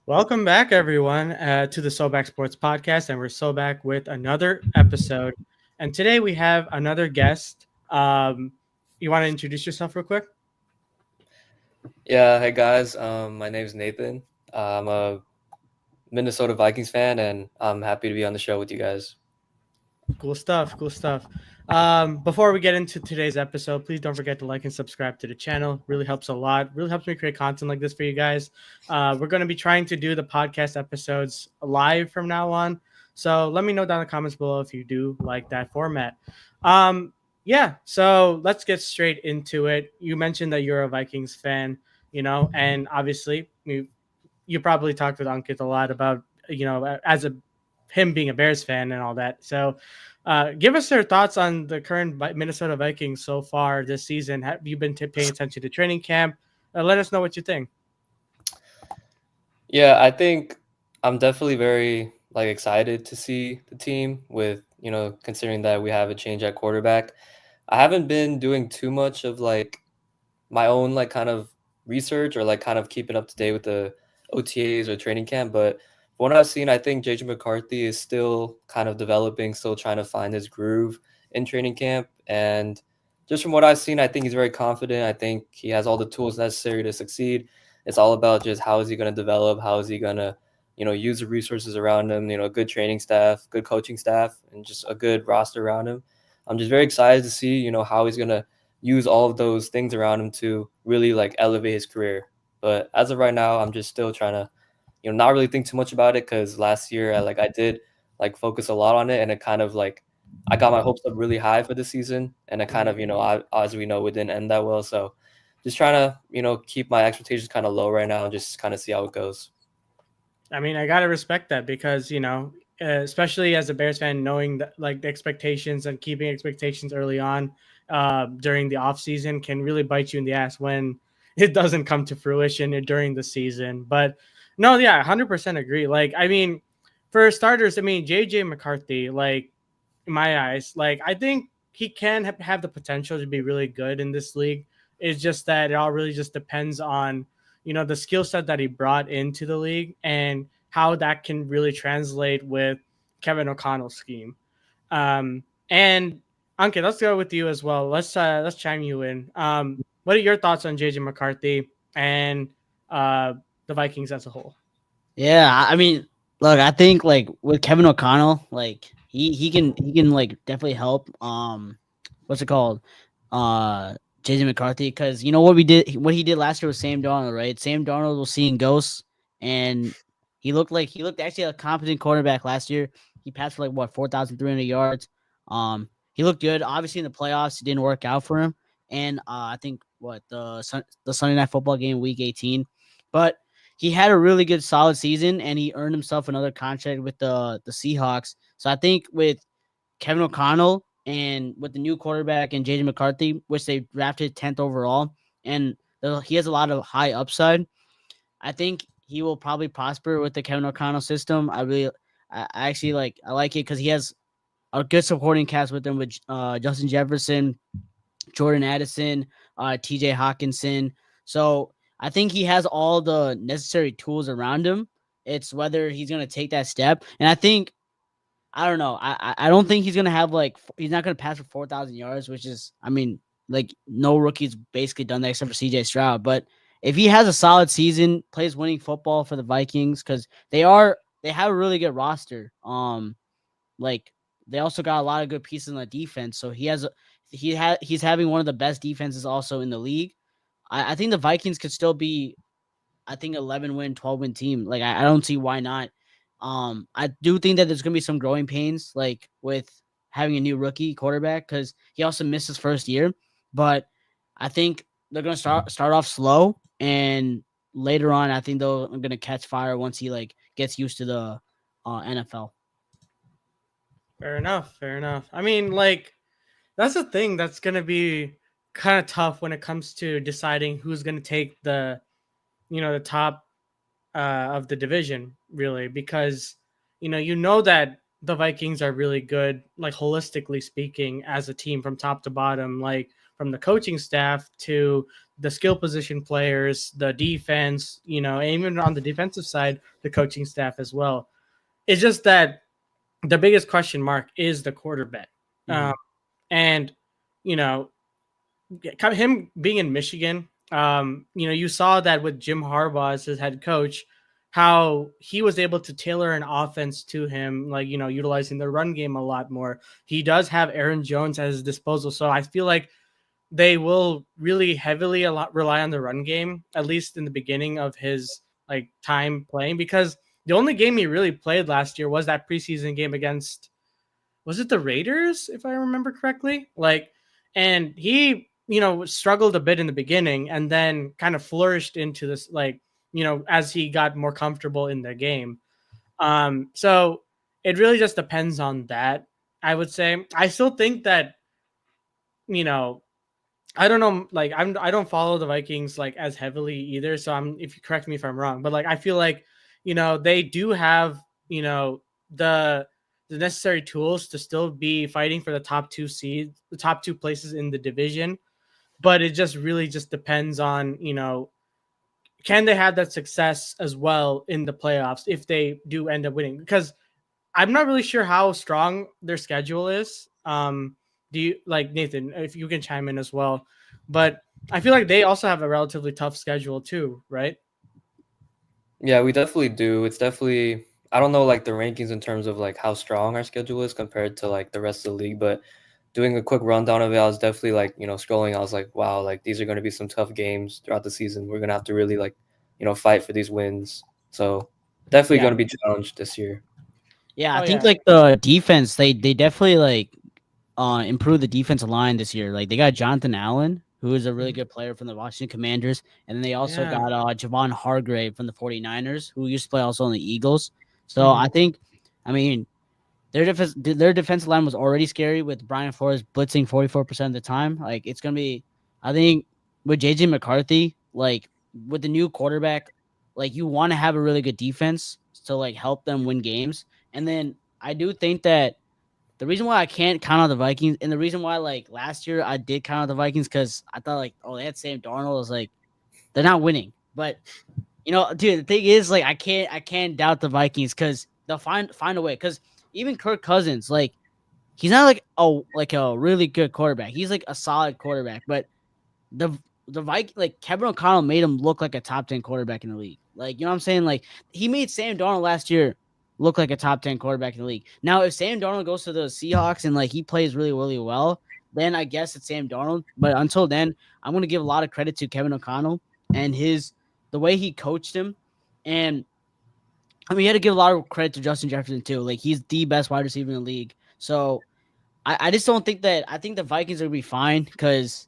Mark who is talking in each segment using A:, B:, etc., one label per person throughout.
A: Welcome back, everyone, to the SoBackSports podcast, and we're so back with another episode. And today we have another guest. You want to introduce yourself real quick?
B: Yeah, hey guys. My name's Nathan. I'm a Minnesota Vikings fan, and I'm happy to be on the show with you guys.
A: Cool stuff. Cool stuff. Before we get into today's episode, please don't forget to like and subscribe to the channel. Really helps a lot. Really helps me create content like this for you guys. We're going to be trying to do the podcast episodes live from now on. So let me know down in the comments below if you do like that format. Yeah, so let's get straight into it. You mentioned that you're a Vikings fan, and obviously you probably talked with Ankit a lot about, as a him being a Bears fan and all that. So, give us your thoughts on the current Minnesota Vikings so far this season. Have you been paying attention to training camp? Let us know what you think.
B: Yeah, I think I'm definitely very excited to see the team with, considering that we have a change at quarterback. I haven't been doing too much of my own kind of research or kind of keeping up to date with the OTAs or training camp, but from what I've seen, I think JJ McCarthy is still kind of developing, still trying to find his groove in training camp. And just from what I've seen, I think he's very confident. I think he has all the tools necessary to succeed. It's all about just how is he going to develop, how is he going to, use the resources around him, good training staff, good coaching staff, and just a good roster around him. I'm just very excited to see, how he's going to use all of those things around him to really elevate his career. But as of right now, I'm just still trying to, not really think too much about it because last year I did focus a lot on it, and it kind of I got my hopes up really high for the season, and it kind of as we know, it didn't end that well. So just trying to keep my expectations kind of low right now and just kind of see how it goes.
A: I mean, I gotta respect that because especially as a Bears fan, knowing that like the expectations and keeping expectations early on during the off season can really bite you in the ass when it doesn't come to fruition during the season. But no, yeah, 100% agree. Like, I mean, for starters, I mean, JJ McCarthy, like in my eyes, like I think he can have the potential to be really good in this league. It's just that it all really just depends on the skill set that he brought into the league and how that can really translate with Kevin O'Connell's scheme. And Ankit, let's go with you as well. Let's chime you in. What are your thoughts on JJ McCarthy and the Vikings as a whole?
C: Yeah, I mean, look, I think with Kevin O'Connell, he can definitely help. What's it called? JJ McCarthy, because you know what he did last year with Sam Darnold, right? Sam Darnold was seeing ghosts, and he looked actually a competent quarterback last year. He passed for 4,300 yards. He looked good. Obviously in the playoffs, it didn't work out for him, and I think the Sunday Night Football game, Week 18, but he had a really good solid season and he earned himself another contract with the Seahawks. So I think with Kevin O'Connell and with the new quarterback and JJ McCarthy, which they drafted 10th overall, and he has a lot of high upside. I think he will probably prosper with the Kevin O'Connell system. I actually I like it because he has a good supporting cast with him with Justin Jefferson, Jordan Addison, TJ Hawkinson. So I think he has all the necessary tools around him. It's whether he's going to take that step. And I don't know. I don't think he's going to have he's not going to pass for 4,000 yards, which is, I mean, no rookie's basically done that except for CJ Stroud. But if he has a solid season, plays winning football for the Vikings, because they have a really good roster. Like they also got a lot of good pieces on the defense. So he's having one of the best defenses also in the league. I think the Vikings could still be, I think, 11-win, 12-win team. I don't see why not. I do think that there's gonna be some growing pains, with having a new rookie quarterback, because he also missed his first year. But I think they're gonna start off slow, and later on, I think they're gonna catch fire once he gets used to the NFL.
A: Fair enough. Fair enough. I mean, that's a thing that's gonna be kind of tough when it comes to deciding who's gonna take the top of the division, really, because that the Vikings are really good, like holistically speaking, as a team from top to bottom. Like from the coaching staff to the skill position players, the defense, and even on the defensive side, the coaching staff as well. It's just that the biggest question mark is the quarterback.
C: Mhm.
A: And, you know, him being in Michigan, you saw that with Jim Harbaugh as his head coach, how he was able to tailor an offense to him, like, utilizing the run game a lot more. He does have Aaron Jones at his disposal. So I feel like they will really heavily rely on the run game, at least in the beginning of his like time playing, because the only game he really played last year was that preseason game against, was it the Raiders, if I remember correctly? Like, and he, struggled a bit in the beginning and then kind of flourished into this, like, as he got more comfortable in the game. So it really just depends on that, I would say. I still think that, you know, I don't know, like I don't follow the Vikings like as heavily either. So if you correct me if I'm wrong, but like I feel like, they do have, the necessary tools to still be fighting for the top two seeds, the top two places in the division. But it just really just depends on, can they have that success as well in the playoffs if they do end up winning? Because I'm not really sure how strong their schedule is. Do you, like, Nathan, if you can chime in as well? But I feel like they also have a relatively tough schedule too, right?
B: Yeah, we definitely do. It's definitely, I don't know like the rankings in terms of like how strong our schedule is compared to like the rest of the league, but doing a quick rundown of it, I was definitely like, scrolling, I was like, wow, like these are going to be some tough games throughout the season. We're going to have to really like, fight for these wins. So definitely
C: Yeah.
B: going to be challenged this year.
C: Yeah, I
A: Oh
C: think
A: yeah,
C: like the defense, they definitely like improved the defensive line this year. Like they got Jonathan Allen, who is a really good player from the Washington Commanders, and then they also
A: yeah.
C: got Javon Hargrave from the 49ers, who used to play also on the Eagles. So
A: Mhm.
C: I think, I mean, their defensive line was already scary with Brian Flores blitzing 44% of the time. Like it's gonna be, I think, with JJ McCarthy, like with the new quarterback, like you want to have a really good defense to like help them win games. And then I do think that the reason why I can't count on the Vikings, and the reason why like last year I did count on the Vikings, because I thought like, oh, they had Sam Darnold. I was like, they're not winning. But dude, the thing is, like, I can't doubt the Vikings because they'll find a way. Because even Kirk Cousins, like, he's not like a really good quarterback. He's like a solid quarterback, but the like Kevin O'Connell made him look like a top 10 quarterback in the league. Like, you know what I'm saying? Like he made Sam Darnold last year look like a top 10 quarterback in the league. Now, if Sam Darnold goes to the Seahawks and like he plays really, really well, then I guess it's Sam Darnold. But until then, I'm gonna give a lot of credit to Kevin O'Connell and the way he coached him. And I mean, you had to give a lot of credit to Justin Jefferson too. Like he's the best wide receiver in the league. So I just don't think that. I think the Vikings are gonna be fine because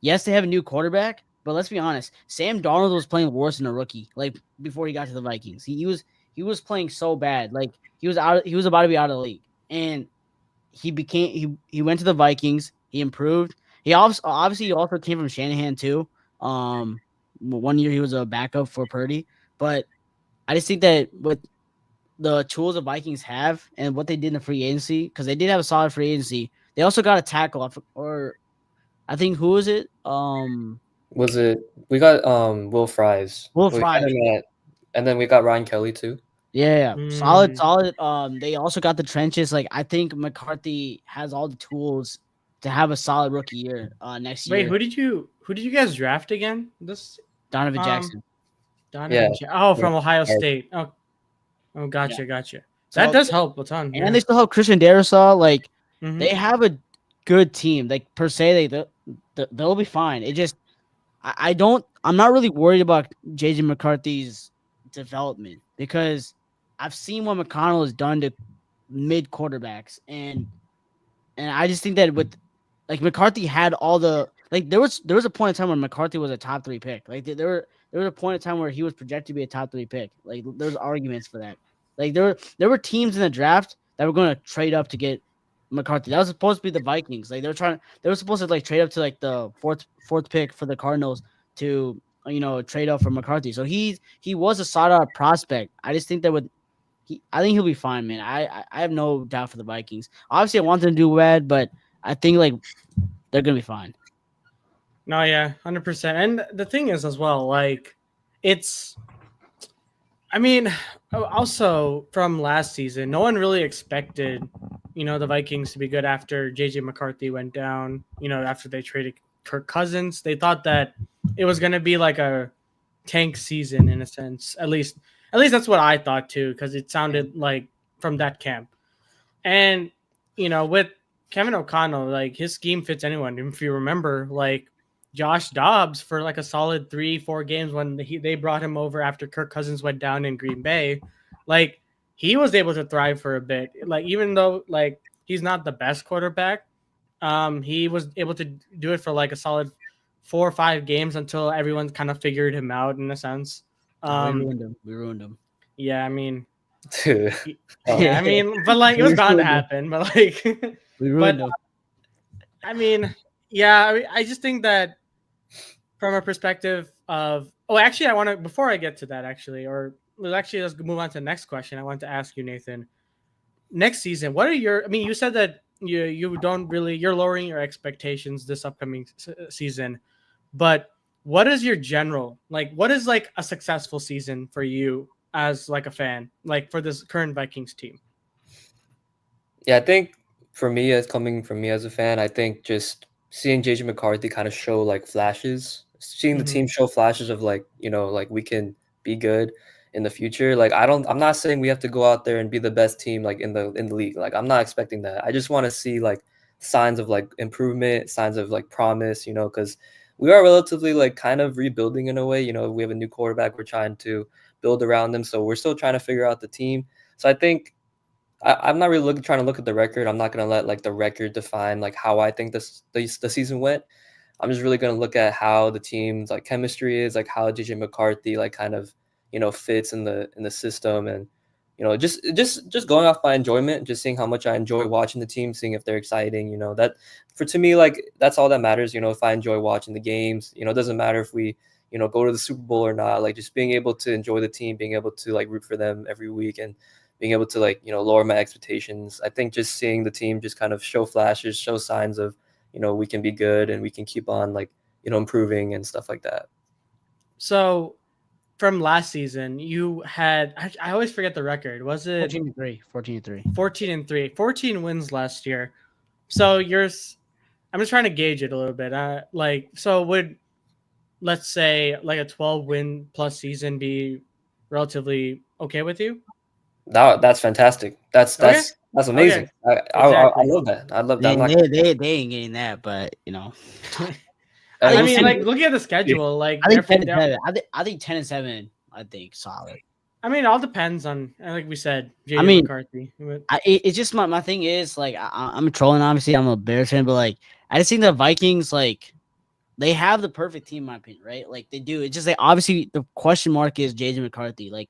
C: yes, they have a new quarterback, but let's be honest, Sam Darnold was playing worse than a rookie. Like before he got to the Vikings, he was playing so bad. Like he was about to be out of the league, and he went to the Vikings. He improved. He obviously also came from Shanahan too. One year he was a backup for Purdy, but I just think that with the tools the Vikings have and what they did in the free agency, because they did have a solid free agency. They also got a tackle, or I think who was it?
B: Was it, we got Will Fries.
C: Will
B: We got
C: Fries.
B: him at, and then we got Ryan Kelly too.
C: Yeah, solid,
A: Mm.
C: solid. They also got the trenches. Like I think McCarthy has all the tools to have a solid rookie year next
A: Wait,
C: year.
A: who did you guys draft again? This
C: Donovan
A: um
C: Jackson.
B: Yeah.
A: Oh,
B: Yeah.
A: from Ohio State. Oh,
C: Yeah.
A: gotcha. That
C: So
A: does help a ton.
C: and
A: Yeah.
C: they still have Christian Darrisaw. Like
A: Hmm.
C: they have a good team. Like per se, they'll be fine. It just I don't. I'm not really worried about JJ McCarthy's development because I've seen what McConnell has done to mid quarterbacks, and I just think that with like McCarthy had all the like there was a point in time when McCarthy was a top 3 pick. Like there was a point in time where he was projected to be a top 3 pick. Like there's arguments for that. Like there were teams in the draft that were going to trade up to get McCarthy. That was supposed to be the Vikings. Like they were supposed to like trade up to like the fourth pick for the Cardinals to trade up for McCarthy. So he was a sought out prospect. I just think that I think he'll be fine, man. I have no doubt for the Vikings. Obviously, I want them to do bad, but I think like they're gonna be fine.
A: No, yeah, 100%. And the thing is as well, like, it's. I mean, also from last season, no one really expected, the Vikings to be good after JJ McCarthy went down. After they traded Kirk Cousins, they thought that it was going to be like a tank season in a sense. At least that's what I thought too, because it sounded like from that camp. And with Kevin O'Connell, like his scheme fits anyone. If you remember, like Josh Dobbs for like a solid 3-4 games when they brought him over after Kirk Cousins went down in Green Bay, like he was able to thrive for a bit. Like even though like he's not the best quarterback, he was able to do it for like a solid 4 or 5 games until everyone kind of figured him out in a sense.
C: We ruined him. We ruined him.
A: Yeah, I mean,
B: Dude.
A: yeah, I mean, but like it was bound to happen. But like,
C: We ruined him.
A: I mean, yeah, I just think that from a perspective of, actually, I want to, before I get to that, let's move on to the next question. I want to ask you, Nathan, next season, what are you said that you don't really, you're lowering your expectations this upcoming season, but what is your general, like, what is like a successful season for you as like a fan, like for this current Vikings team?
B: Yeah, I think for me, as coming from me as a fan, I think just seeing JJ McCarthy kind of show like flashes, seeing the
A: Mhm.
B: team show flashes of like, like we can be good in the future. Like I'm not saying we have to go out there and be the best team like in the league. Like I'm not expecting that. I just want to see like signs of like improvement, signs of like promise, because we are relatively like kind of rebuilding in a way. We have a new quarterback, we're trying to build around them. So we're still trying to figure out the team. So I think I'm not really trying to look at the record. I'm not going to let like the record define like how I think the season went. I'm just really going to look at how the team's like chemistry is, like how JJ McCarthy like kind of fits in the system, and just going off my enjoyment, just seeing how much I enjoy watching the team, seeing if they're exciting. That to me, like that's all that matters. If I enjoy watching the games, it doesn't matter if we go to the Super Bowl or not. Like just being able to enjoy the team, being able to like root for them every week, and being able to like lower my expectations. I think just seeing the team just kind of show flashes, show signs of we can be good and we can keep on like improving and stuff like that.
A: So from last season, you had, I always forget the record. Was it
C: 14-3? 14-3.
A: 14-3, 14 wins last year. So I'm just trying to gauge it a little bit. So would, let's say, like a 12-win plus season be relatively okay with you?
B: That's fantastic. That's amazing.
A: Okay.
B: I love that. I love that.
C: They ain't getting that, but
A: I mean, like looking at the schedule, like
C: I think 10-7. I think 10-7. I think solid.
A: I mean, it all depends on, like we said,
C: JJ
A: McCarthy.
C: It's just my thing is like I'm trolling. Obviously, I'm a Bears fan, but like I just think the Vikings like they have the perfect team, in my opinion, right? Like they do. It's just like obviously the question mark is JJ McCarthy. Like,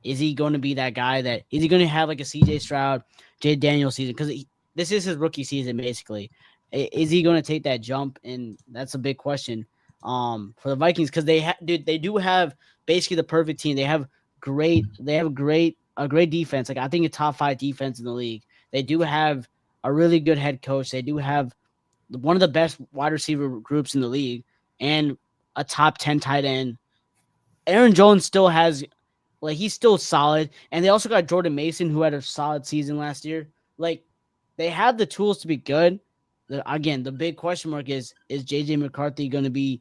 C: is he going to be that guy? Is he going to have like a CJ Stroud, Jay Daniels season? Because this is his rookie season, basically. Is he going to take that jump? And that's a big question for the Vikings, because they do have basically the perfect team. They have a great defense. Like I think a top 5 defense in the league. They do have a really good head coach. They do have one of the best wide receiver groups in the league and a top 10 tight end. Aaron Jones still has, like, he's still solid. And they also got Jordan Mason, who had a solid season last year. Like, they have the tools to be good. Again, the big question mark is JJ McCarthy going to be,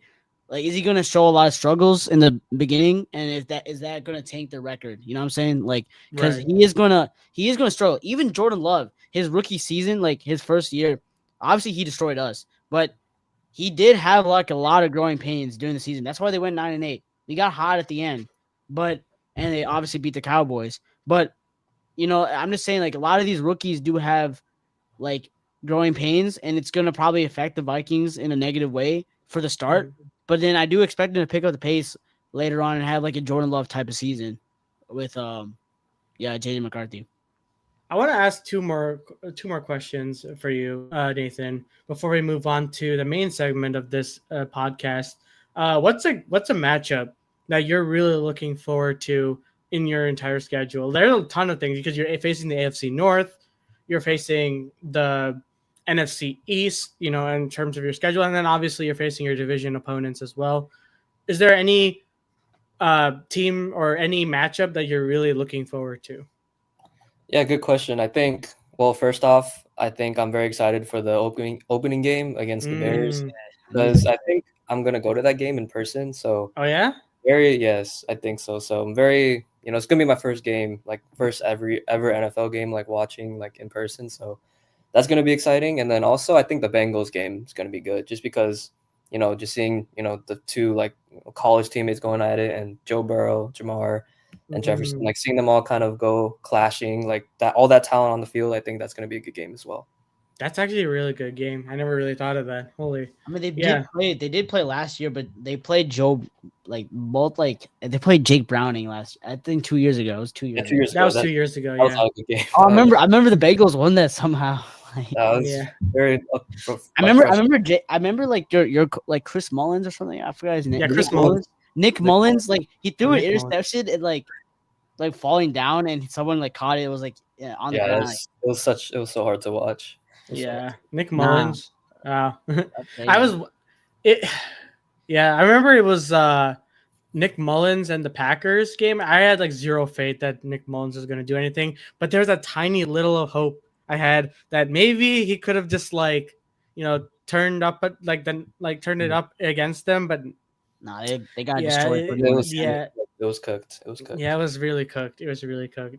C: like, is he going to show a lot of struggles in the beginning? And is that going to tank the record? You know what I'm saying? Like, because he is going to struggle. Even Jordan Love, his rookie season, like his first year, obviously he destroyed us, but he did have like a lot of growing pains during the season. That's why they went 9-8. They got hot at the end, and they obviously beat the Cowboys. But I'm just saying, like, a lot of these rookies do have like growing pains, and it's gonna probably affect the Vikings in a negative way for the start. But then I do expect them to pick up the pace later on and have like a Jordan Love type of season with JJ McCarthy.
A: I want to ask two more questions for you, Nathan, before we move on to the main segment of this podcast. What's a matchup that you're really looking forward to in your entire schedule? There's a ton of things because you're facing the AFC North, you're facing the NFC East, in terms of your schedule, and then obviously you're facing your division opponents as well. Is there any team or any matchup that you're really looking forward to?
B: Yeah, good question. I think, well, first off, I think I'm very excited for the opening game against the Bears because I think I'm gonna go to that game in person. So
A: Oh yeah,
B: yes, I think so. So I'm very, it's gonna be my first game, like first ever NFL game, like watching like in person. So that's gonna be exciting. And then also I think the Bengals game is gonna be good just because, just seeing, the two like college teammates going at it and Joe Burrow, Jamar, and Jefferson, like seeing them all kind of go clashing, like that, all that talent on the field. I think that's going to be a good game as well.
A: That's actually a really good game. I never really thought of that. Holy,
C: I mean, they did play last year, but they played they played Jake Browning I think 2 years ago. It was 2 years.
B: Yeah, 2 years
A: ago. That was 2 years ago.
B: That was
A: Yeah.
B: not a good game.
C: Oh, I remember the Bengals won that somehow.
B: That was very.
C: I remember like your like Chris Mullins or something. I forgot his name.
A: Yeah, Chris Mullins.
C: Nick Mullins, like he threw an interception and like falling down, and someone like caught it. It was like on the ground.
B: It was so hard to watch.
A: Yeah, Nick Mullins. Wow. I remember it was Nick Mullins and the Packers game. I had like zero faith that Nick Mullins was going to do anything, but there was a tiny little of hope I had that maybe he could have just turned up turned it up against them, but
C: no, they got destroyed.
B: It was cooked.
A: Yeah, it was really cooked.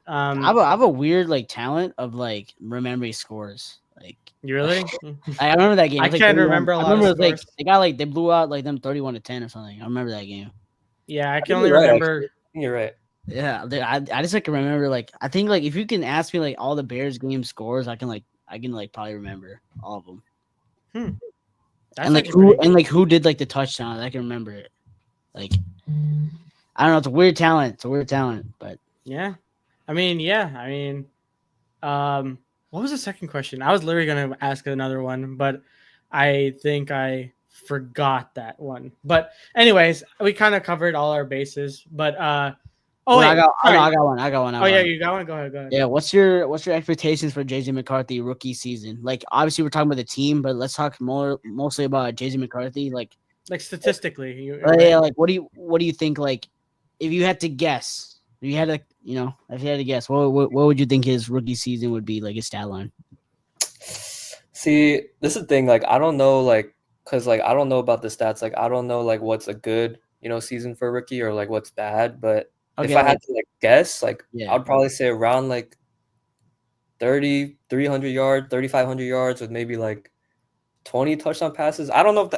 C: I have a weird like talent of like remembering scores. Like
A: you really?
C: I remember that game.
A: I can't remember a lot. I remember
C: they blew out like them 31-10 or something. I remember that game.
A: Yeah, I can only remember.
B: You're right.
C: Yeah, I just like remember like I think like if you can ask me like all the Bears game scores, I can probably remember all of them. And who did like the touchdown? I can remember it. Like I don't know. It's a weird talent. But
A: yeah. I mean, what was the second question? I was literally gonna ask another one, but I think I forgot that one. But anyways, we kind of covered all our bases. But I got one. Oh yeah, you got one. Go ahead.
C: Yeah, what's your expectations for JJ McCarthy rookie season? Like obviously we're talking about the team, but let's talk mostly about JJ McCarthy. Like
A: statistically,
C: like what do you think? Like if you had to guess, if you had to guess, what would you think his rookie season would be, like his stat line?
B: See, this is the thing. Like I don't know, like because like I don't know about the stats. Like I don't know like what's a good season for a rookie or like what's bad, but. Okay, if I had to like guess, like I'd probably say around like 300 yards, 3,500 yards with maybe like 20 touchdown passes. I don't know if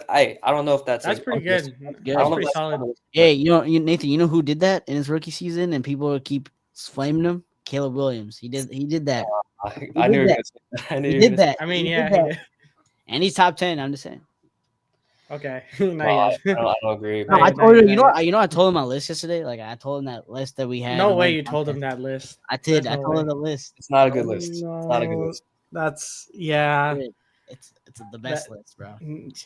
B: that's
A: like, pretty good.
C: That's pretty solid. Hey, Nathan, who did that in his rookie season and people would keep flaming him? Caleb Williams. He did that.
B: I knew
C: he did that.
A: I mean, he
C: did. And he's top 10. I'm just saying.
A: Okay.
B: I don't agree.
C: No, I told him, I told him my list yesterday. Like I told him that list that we had.
A: No way you told him that list.
C: I did. I told him the list.
B: It's not a good list. No. It's not a good list.
A: That's
C: It's the best list, bro.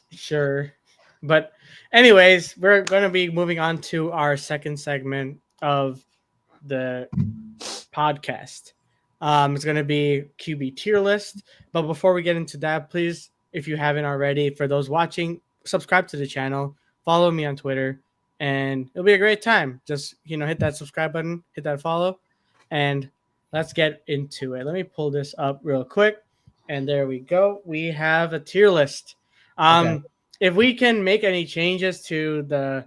A: Sure. But anyways, we're going to be moving on to our second segment of the podcast. It's going to be QB tier list. But before we get into that, please, if you haven't already, for those watching, subscribe to the channel, follow me on Twitter, and it'll be a great time. Just, hit that subscribe button, hit that follow, and let's get into it. Let me pull this up real quick. And there we go. We have a tier list. If we can make any changes to the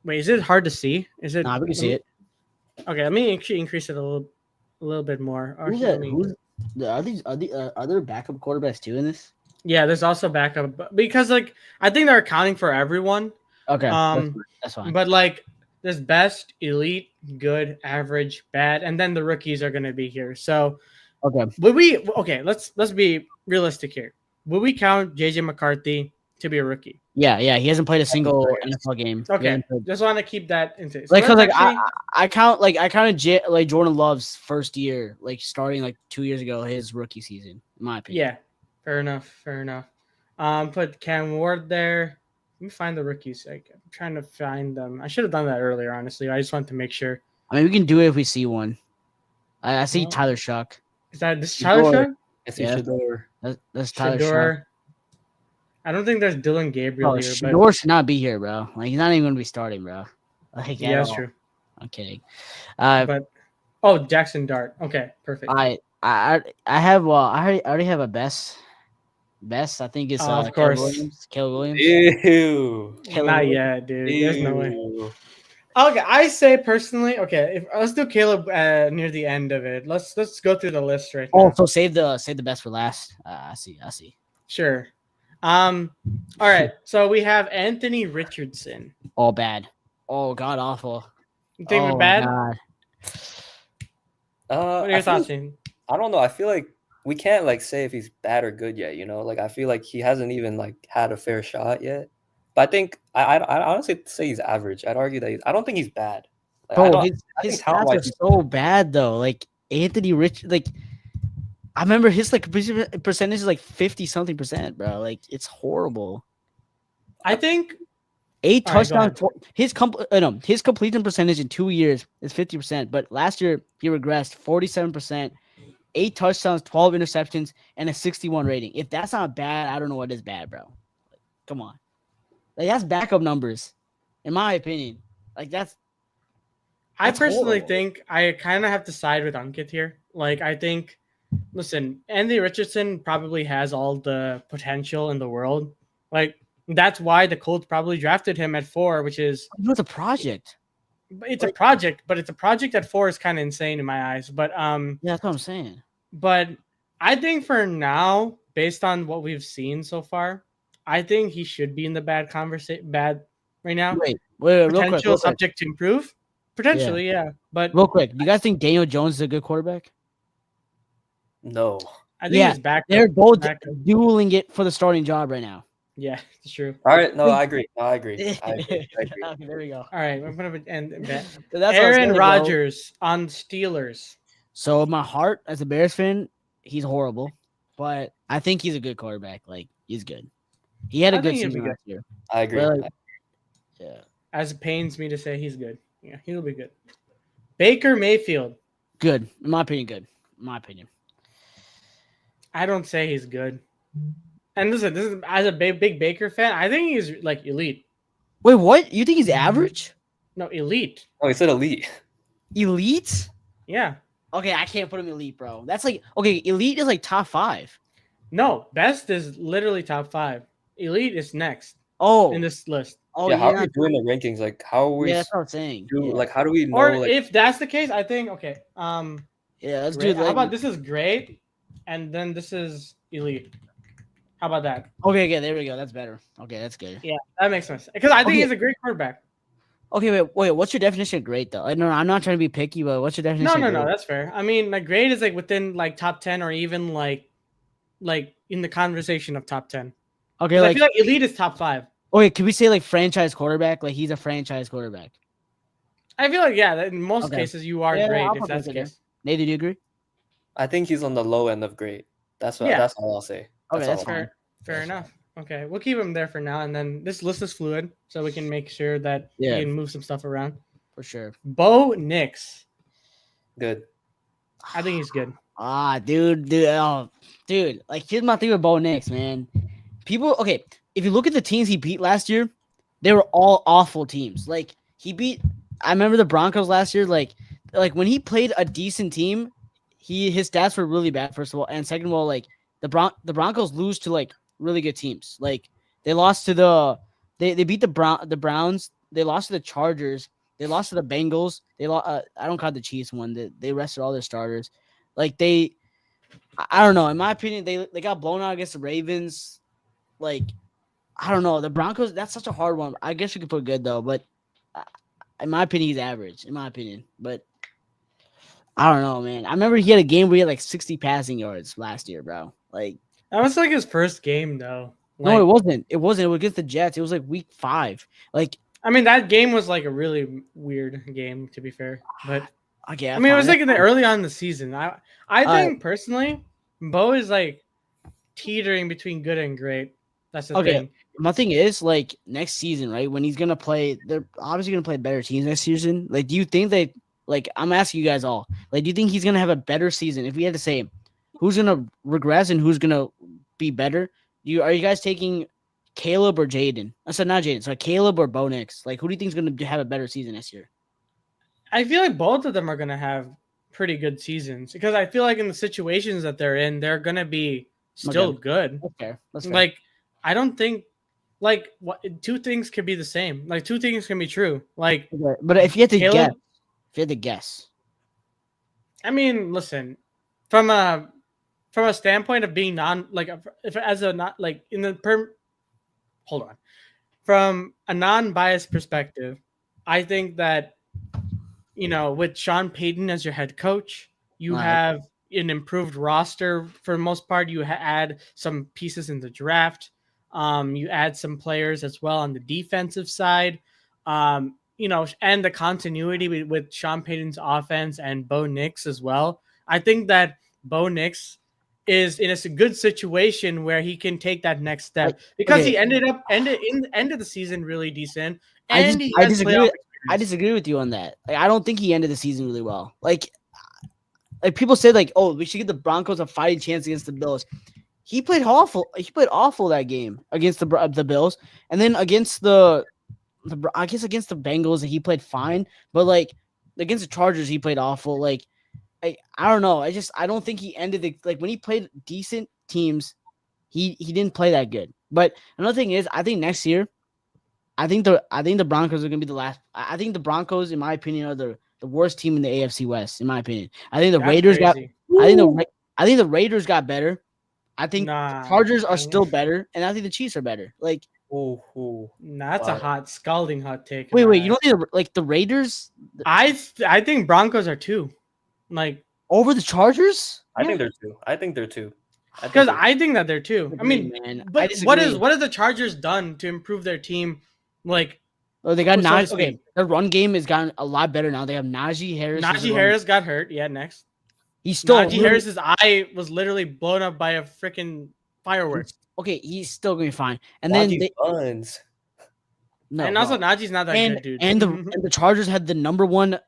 A: wait, is it hard to see? Is it?
C: No, we can see it.
A: Okay, let me increase it a little bit more.
C: Are there backup quarterbacks too in this?
A: Yeah, there's also backup because I think they're accounting for everyone.
C: Okay, that's fine.
A: But there's best, elite, good, average, bad, and then the rookies are going to be here. So let's be realistic here. Would we count JJ McCarthy to be a rookie?
C: Yeah, he hasn't played a single NFL game.
A: Okay, just want to keep that into
C: I counted Jordan Love's first year, starting 2 years ago, his rookie season, in my opinion.
A: Yeah, fair enough. Put Cam Ward there. Let me find the rookies. I'm trying to find them. I should have done that earlier, honestly. I just wanted to make sure.
C: I mean, we can do it if we see one. I see Tyler Shuck.
A: Is that this Tyler Shuck?
B: Yes, he should.
C: That's Tyler Shaw.
A: Shador. I don't think there's Dylan Gabriel
C: Bro,
A: here, but
C: Shador should not be here, bro. Like he's not even gonna be starting, bro. Like at
A: yeah, that's
C: all.
A: true.
C: I'm kidding.
A: But Jackson Dart. Okay, perfect.
C: I have I already have a best. I think it's
A: Of
C: Caleb
A: course.
C: Williams. Caleb Williams.
B: Ew.
C: Caleb
A: Not
C: Williams.
A: yet, dude. There's no way.
B: Ew.
A: Okay, I say personally. Okay, let's do Caleb near the end of it. Let's go through the list right now.
C: Oh, so save the best for last. I see.
A: Sure. All right. So we have Anthony Richardson.
C: All bad. Oh, god awful.
A: You think
C: Oh
A: we're bad?
C: God.
A: What are your thoughts, Ian?
B: I don't know. I feel like we can't like say if he's bad or good yet. Like I feel like he hasn't even like had a fair shot yet. But I think I honestly say he's average. I'd argue that I don't think he's bad. Like,
C: Bro,
B: I
C: his
B: think
C: stats
B: talent-wise,
C: are so bad though. Like Anthony Rich, like I remember his like percentage is like 50-something%, bro. Like it's horrible.
A: I think
C: 8
A: All right, go
C: touchdowns. His completion percentage in 2 years is 50%, but last year he regressed 47%, 8 touchdowns, 12 interceptions, and a 61 rating. If that's not bad, I don't know what is bad, bro. Like, come on, like that's backup numbers, in my opinion. Like
A: I
C: That's
A: personally
C: horrible.
A: think I kind of have to side with Ankit here. Like I think, listen, Anthony Richardson probably has all the potential in the world. Like that's why the Colts probably drafted him at 4, which is
C: it was a project.
A: it's a project, but it's a project at 4 is kind of insane in my eyes. But
C: Yeah, that's what I'm saying.
A: But I think for now, based on what we've seen so far, I think he should be in the bad right now.
C: Wait, real
A: Potential
C: quick.
A: subject to improve. Potentially, yeah. But
C: Real quick, do you guys think Daniel Jones is a good quarterback?
B: no.
A: I think
C: Yeah,
A: he's back.
C: They're both
A: backup.
C: dueling it for the starting job right now.
A: Yeah, it's true.
B: All right. No, I agree. I agree.
C: Okay, there we go.
A: All right, I'm gonna end.
C: That's what I'm
A: Aaron
C: saying, bro.
A: Rodgers on Steelers.
C: So my heart as a Bears fan, he's horrible, but I think he's a good quarterback. Like he's good. He had a
A: I
C: good
A: think he'll be
C: season
A: good.
C: last year.
B: I agree.
C: But, yeah,
A: As it pains me to say, he's good. Yeah, he'll be good. Baker Mayfield.
C: good. In my opinion, good. In my opinion.
A: I don't say he's good. And listen, this is as a big Baker fan, I think he's like elite.
C: Wait, what? You think he's average?
A: No, elite.
B: Oh, he said elite.
C: Elite?
A: Yeah.
C: Okay, I can't put him elite, bro. That's like elite is like top 5.
A: No, best is literally top 5. Elite is next
C: Oh,
A: in this list.
C: oh
B: yeah. How are
C: yeah.
B: we doing the rankings? Like, how are we?
C: Yeah, that's what I'm saying. Yeah.
B: Like, how do we know?
A: Or
B: Like,
A: if that's the case, I think okay.
C: Yeah, let's
A: Great.
C: do
A: How about this is great, and then this is elite. How about that?
C: Okay, there we go. That's better. Okay, that's good.
A: Yeah, that makes sense. Because I think
C: Okay.
A: he's a great quarterback.
C: Okay, wait. What's your definition of great though? I know I'm not trying to be picky, but what's your definition?
A: No, that's fair. I mean, like grade is like within like top 10 or even like in the conversation of top 10.
C: Okay,
A: I
C: like
A: feel like elite is top 5.
C: okay, can we say like franchise quarterback? Like he's a franchise quarterback.
A: I feel like yeah, in most
C: Okay.
A: cases you are
C: Yeah,
A: great
C: I'll
A: if
C: put
A: that's the
C: Baker
A: case.
C: Nate, do you agree?
B: I think he's on the low end of great. That's what.
A: Yeah.
B: That's all I'll say.
C: Okay, that's
B: all.
C: fine.
A: Fair enough. Okay, we'll keep him there for now, and then this list is fluid, so we can make sure that
C: Yeah.
A: we can move some stuff around.
C: For sure.
A: Bo Nix,
B: Good.
A: I think he's good.
C: Dude. Like here's my thing with Bo Nix, man. Okay, if you look at the teams he beat last year, they were all awful teams. Like he beat. I remember the Broncos last year. Like when he played a decent team, his stats were really bad. First of all, and second of all, like the Broncos lose to like really good teams. Like they lost to they beat the Browns. They lost to the Chargers. They lost to the Bengals. They lost. I don't count the Chiefs one. They rested all their starters. Like I don't know. In my opinion, they got blown out against the Ravens. Like I don't know. The Broncos. That's such a hard one. I guess you could put good though, but in my opinion, he's average. In my opinion, but I don't know, man. I remember he had a game where he had like 60 passing yards last year, bro. Like
A: That was like his first game, though.
C: no, it wasn't. It wasn't. It was against the Jets. It was like week 5. Like
A: I mean, that game was like a really weird game, to be fair. But
C: okay,
A: I mean, it was like in the early on in the season. I think personally, Bo is like teetering between good and great. That's the thing.
C: My thing is like next season, right? When he's gonna play, they're obviously gonna play better teams next season. Like, do you think they like? I'm asking you guys all. Like, do you think he's gonna have a better season? If we had to say who's gonna regress and who's gonna be better, are you guys taking Caleb or Jaden? I said not Jaden. So Caleb or Bo Nix. Like, who do you think is going to have a better season this year?
A: I feel like both of them are going to have pretty good seasons because I feel like in the situations that they're in, they're going to be still good.
C: That's fair. That's fair.
A: Like, I don't think like two things can be the same. Like, two things can be true. Like,
C: but if you had to guess,
A: I mean, listen, from a standpoint of being from a non-biased perspective, I think that, you know, with Sean Payton as your head coach, you have an improved roster for the most part. You add some pieces in the draft. You add some players as well on the defensive side. You know, and the continuity with Sean Payton's offense and Bo Nix as well. I think that Bo Nix is in a good situation where he can take that next step because he ended in the end of the season really decent. And
C: I disagree with you on that. Like, I don't think he ended the season really well. Like people say, like, oh, we should give the Broncos a fighting chance against the Bills. He played awful. He played awful that game against the Bills, and then against against the Bengals, he played fine. But like against the Chargers, he played awful. Like I don't know. I don't think he ended when he played decent teams, he didn't play that good. But another thing is, I think next year, I think the Broncos are gonna be the last. I think the Broncos, in my opinion, are the worst team in the AFC West. In my opinion, I think the Raiders got. I think the Raiders got better. I think the Chargers are still better, and I think the Chiefs are better. Like,
A: that's a scalding hot take.
C: Wait, you don't think the Raiders?
A: I think Broncos are 2, like
C: over the Chargers.
B: I think they're 2.
A: Because I think that they're 2. I mean,
C: man,
A: but what have the Chargers done to improve their team? Like,
C: they got Najee. Okay, their run game has gotten a lot better now. They have Najee Harris.
A: Najee Harris got hurt. Yeah, next. Najee Harris's eye was literally blown up by a freaking firework.
C: Okay, he's still gonna be fine. And then
A: and also Najee's not that good, dude.
C: And the Chargers had the number 1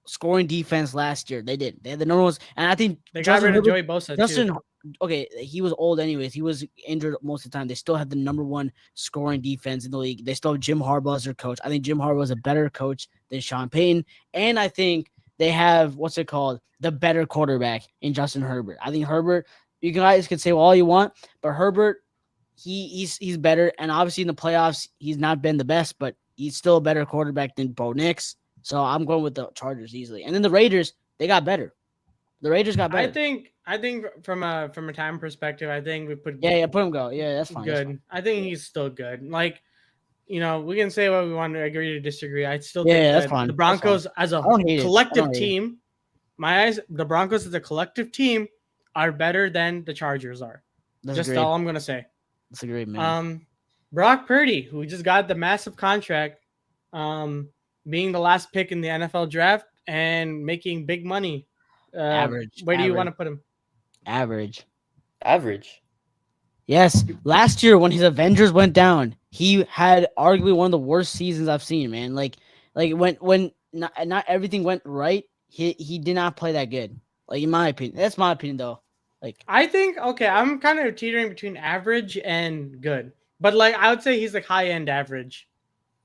C: scoring defense last year. They did. They had the number 1, and I think
A: they got rid of Joey Bosa too.
C: Okay, he was old anyways. He was injured most of the time. They still had the number 1 scoring defense in the league. They still have Jim Harbaugh as their coach. I think Jim Harbaugh is a better coach than Sean Payton, and I think they have the better quarterback in Justin Herbert. I think Herbert. You guys can say all you want, but Herbert, he's better. And obviously in the playoffs, he's not been the best, but he's still a better quarterback than Bo Nix. So I'm going with the Chargers easily. And then the Raiders, they got better. The Raiders got better.
A: I think from a time perspective, I think we put
C: put him go. Yeah, that's fine.
A: Good.
C: That's fine.
A: I think he's still good. Like, you know, we can say what we want to agree to disagree. I still
C: think
A: that's
C: that fine.
A: The Broncos as a collective team, the Broncos as a collective team are better than the Chargers are. That's all I'm gonna say.
C: That's a great man.
A: Brock Purdy, who just got the massive contract, being the last pick in the NFL draft and making big money.
C: Average.
A: Where do you want to put him?
C: Average.
A: Yes.
C: Last year when his Avengers went down, he had arguably one of the worst seasons I've seen, man. Like when not everything went right, he did not play that good. Like, in my opinion. That's my opinion though. Like,
A: I think I'm kind of teetering between average and good. But like I would say he's like high end average.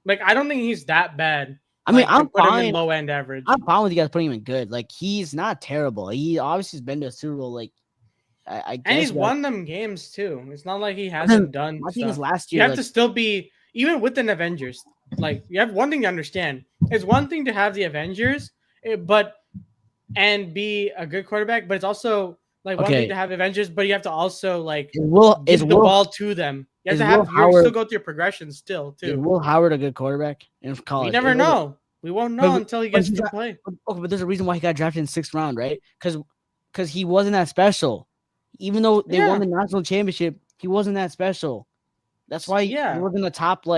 A: Like, I don't think he's that bad.
C: I mean, I'm fine.
A: Low end average.
C: I'm fine with you guys putting him in good. Like, he's not terrible. He obviously has been to a Super Bowl. Like, I guess.
A: And he's won them games too. It's not like he hasn't done.
C: I think last year.
A: You have to still be even with the Avengers. Like, you have one thing to understand. It's one thing to have the Avengers, and be a good quarterback, but it's also like one thing to have Avengers, but you have to also like give the ball to them. You have to still go through your progression still too.
C: Is Will Howard a good quarterback in college?
A: We never know. We won't know until he gets to play.
C: Okay, but there's a reason why he got drafted in the 6th round, right? Because he wasn't that special. Even though they won the national championship, he wasn't that special. That's why he wasn't the top he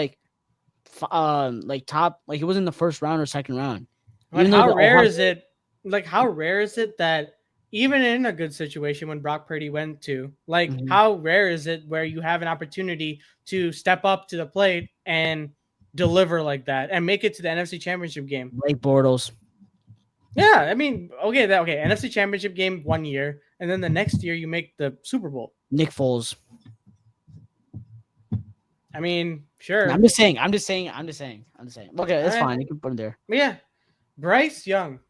C: was in the 1st round or 2nd round.
A: How rare is it? Like, how rare is it that even in a good situation when Brock Purdy went to, like, how rare is it where you have an opportunity to step up to the plate and deliver like that and make it to the NFC Championship game?
C: Blake Bortles.
A: Yeah, I mean, NFC Championship game 1 year, and then the next year you make the Super Bowl.
C: Nick Foles.
A: I mean, sure.
C: I'm just saying. Okay, that's
A: Alright.
C: fine. You can put him there.
A: But yeah, Bryce Young.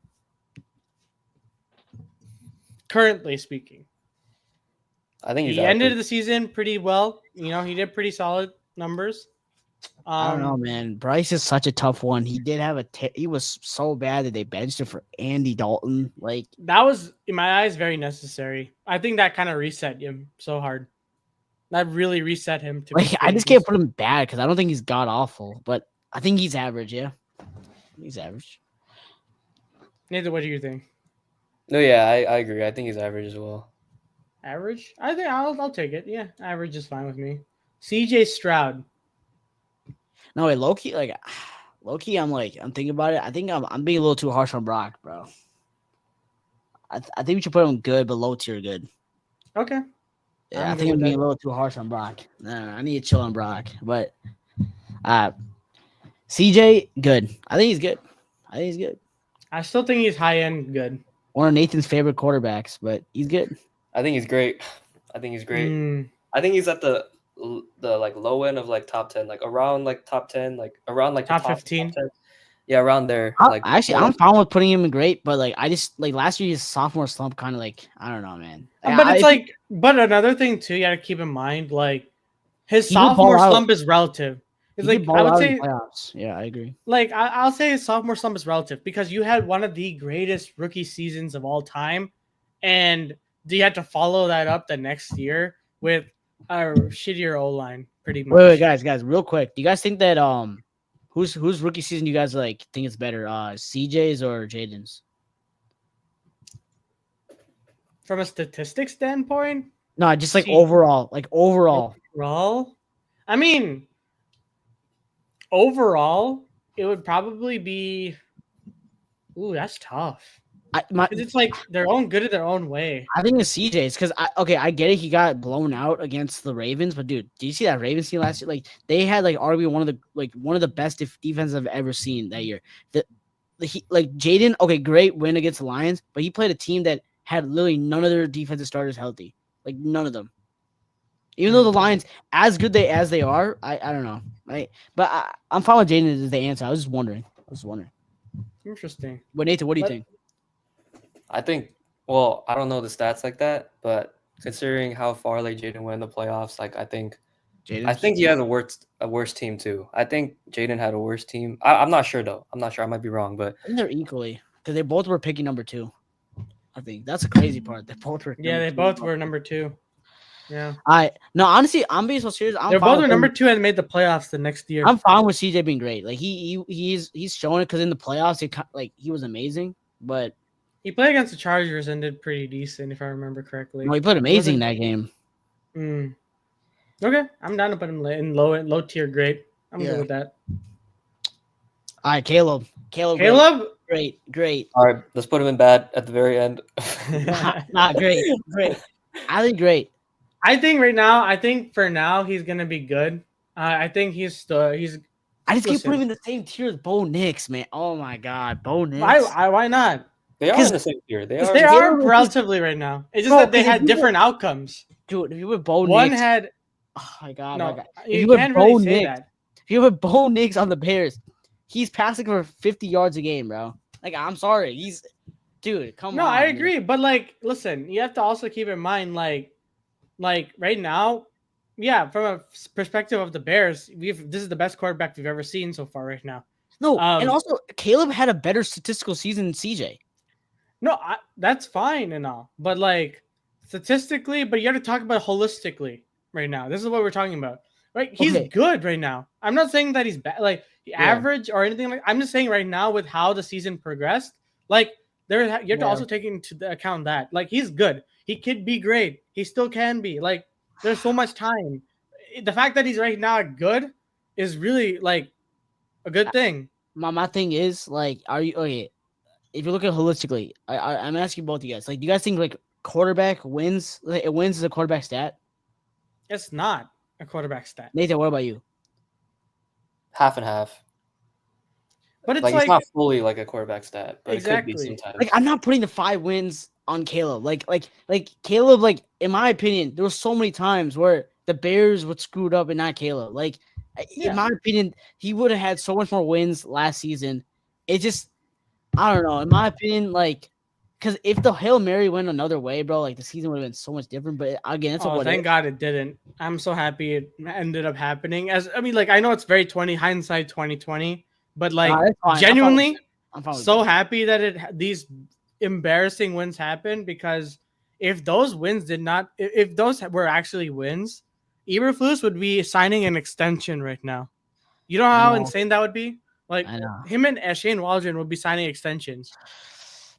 A: Currently speaking,
B: I think he's
A: he ended
B: average.
A: the season pretty well. You know, he did pretty solid numbers.
C: I don't know, man. Bryce is such a tough one. He did have he was so bad that they benched him for Andy Dalton. Like
A: That was, in my eyes, very necessary. I think that kind of reset him so hard. That really reset him to be
C: I just can't put him bad because I don't think he's god awful, but I think he's average. Yeah, he's average.
A: Nathan, what do you think?
B: No, yeah, I agree. I think he's average as well.
A: Average? I think I'll take it. Yeah, average is fine with me. CJ Stroud.
C: No, wait, Loki, I'm thinking about it. I think I'm being a little too harsh on Brock, bro. I think we should put him good, but low tier good.
A: Okay.
C: Yeah, I think I'm being a little too harsh on Brock. No, I need to chill on Brock. But CJ, good. I think he's good.
A: I still think he's high end good.
C: One of Nathan's favorite quarterbacks, but he's good.
B: I think he's great. I think he's at the like low end of like top 10, like around like top 10, like around like
A: top 15.
B: Top 10. Yeah, around there.
C: I'm fine with putting him in great, but like I just like last year his sophomore slump kind of like I don't know, man.
A: But but another thing too, you got to keep in mind like his sophomore slump is relative. It's like I would say
C: playoffs. Yeah, I agree.
A: Like I'll say his sophomore slump is relative because you had one of the greatest rookie seasons of all time, and you had to follow that up the next year with a shittier O line, pretty much.
C: Wait, guys, real quick. Do you guys think that whose rookie season you guys like think it's better, CJ's or Jaden's?
A: From a statistics standpoint?
C: No, just like overall.
A: Overall? I mean, overall, it would probably be. Ooh, that's tough. It's like they're own good in their own way.
C: I think it's CJ's because I get it. He got blown out against the Ravens, but dude, do you see that Ravens team last year? Like they had like arguably one of the best defenses I've ever seen that year. Jaden, okay, great win against the Lions, but he played a team that had literally none of their defensive starters healthy, like none of them. Even though the Lions, as good as they are, I don't know, right? But I'm fine with Jaden as the answer. I was just wondering.
A: Interesting.
C: But Nathan, what do you think?
B: I think, well, I don't know the stats like that, but considering how far like Jaden went in the playoffs, like I think he has a worse team too. I think Jaden had a worse team. I'm not sure though. I might be wrong, but
C: I think they're equally because they both were picking number 2. I think that's the crazy part. They both were.
A: Yeah, they both were number 2. Yeah.
C: No, honestly, I'm being so serious.
A: They're both number 2 and made the playoffs the next year.
C: I'm fine with CJ being great. Like he's showing it because in the playoffs, he was amazing, but.
A: He played against the Chargers and did pretty decent, if I remember correctly.
C: No, he played amazing in that game.
A: Okay, I'm down to put him in low tier grade. I'm good with that.
C: All right, Caleb. Great.
B: All right, let's put him in bad at the very end.
C: Not great. I think great.
A: I think for now he's gonna be good. I think he's.
C: I just can't put him in the same tier as Bo Nix, man. Oh my God, Bo Nix.
A: Why not?
B: They are in the same tier. They
A: are relatively right now. It's just that they had different outcomes.
C: Dude, if you were Bo Nix,
A: one had.
C: Oh my God!
A: No,
C: my God.
A: You can't really say that.
C: If you have Bo Nix on the Bears, he's passing for 50 yards a game, bro. Like, I'm sorry, dude. Come on.
A: No, I agree, but like, listen, you have to also keep in mind, like right now, yeah, from a perspective of the Bears, this is the best quarterback we've ever seen so far right now.
C: No, and also Caleb had a better statistical season than CJ.
A: No, that's fine and all, but like statistically, but you have to talk about holistically right now. This is what we're talking about, right? He's good right now. I'm not saying that he's bad, like average or anything like. I'm just saying right now with how the season progressed, like you have to also take into account that like he's good. He could be great. He still can be. Like there's so much time. The fact that he's right now good is really like a good thing.
C: My thing is like, are you okay? If you look at holistically, I'm asking both of you guys. Like, do you guys think like quarterback wins? Like, it wins is a quarterback stat?
A: It's not a quarterback stat.
C: Nathan, what about you?
B: Half and half.
A: But it's
B: it's not fully like a quarterback stat, but
A: exactly.
B: It could be sometimes.
C: Like, I'm not putting the 5 wins on Caleb. Like Caleb, like in my opinion, there were so many times where the Bears would screwed up and not Caleb. Like,
A: Yeah.
C: in my opinion, he would have had so much more wins last season. It just, I don't know. In my opinion, like, because if the Hail Mary went another way, bro, like the season would have been so much different. But again, it's a
A: Oh,
C: what
A: thank
C: if.
A: God it didn't. I'm so happy it ended up happening. Like I know it's very hindsight 2020, but like
C: Nah, that's fine.
A: genuinely
C: I'm fine with
A: so
C: that.
A: happy that these embarrassing wins happened, because if those wins did not, if those were actually wins, Eberflus would be signing an extension right now. You know
C: I
A: how
C: know.
A: insane that would be? Like
C: I know.
A: him and Shane Waldron would be signing extensions.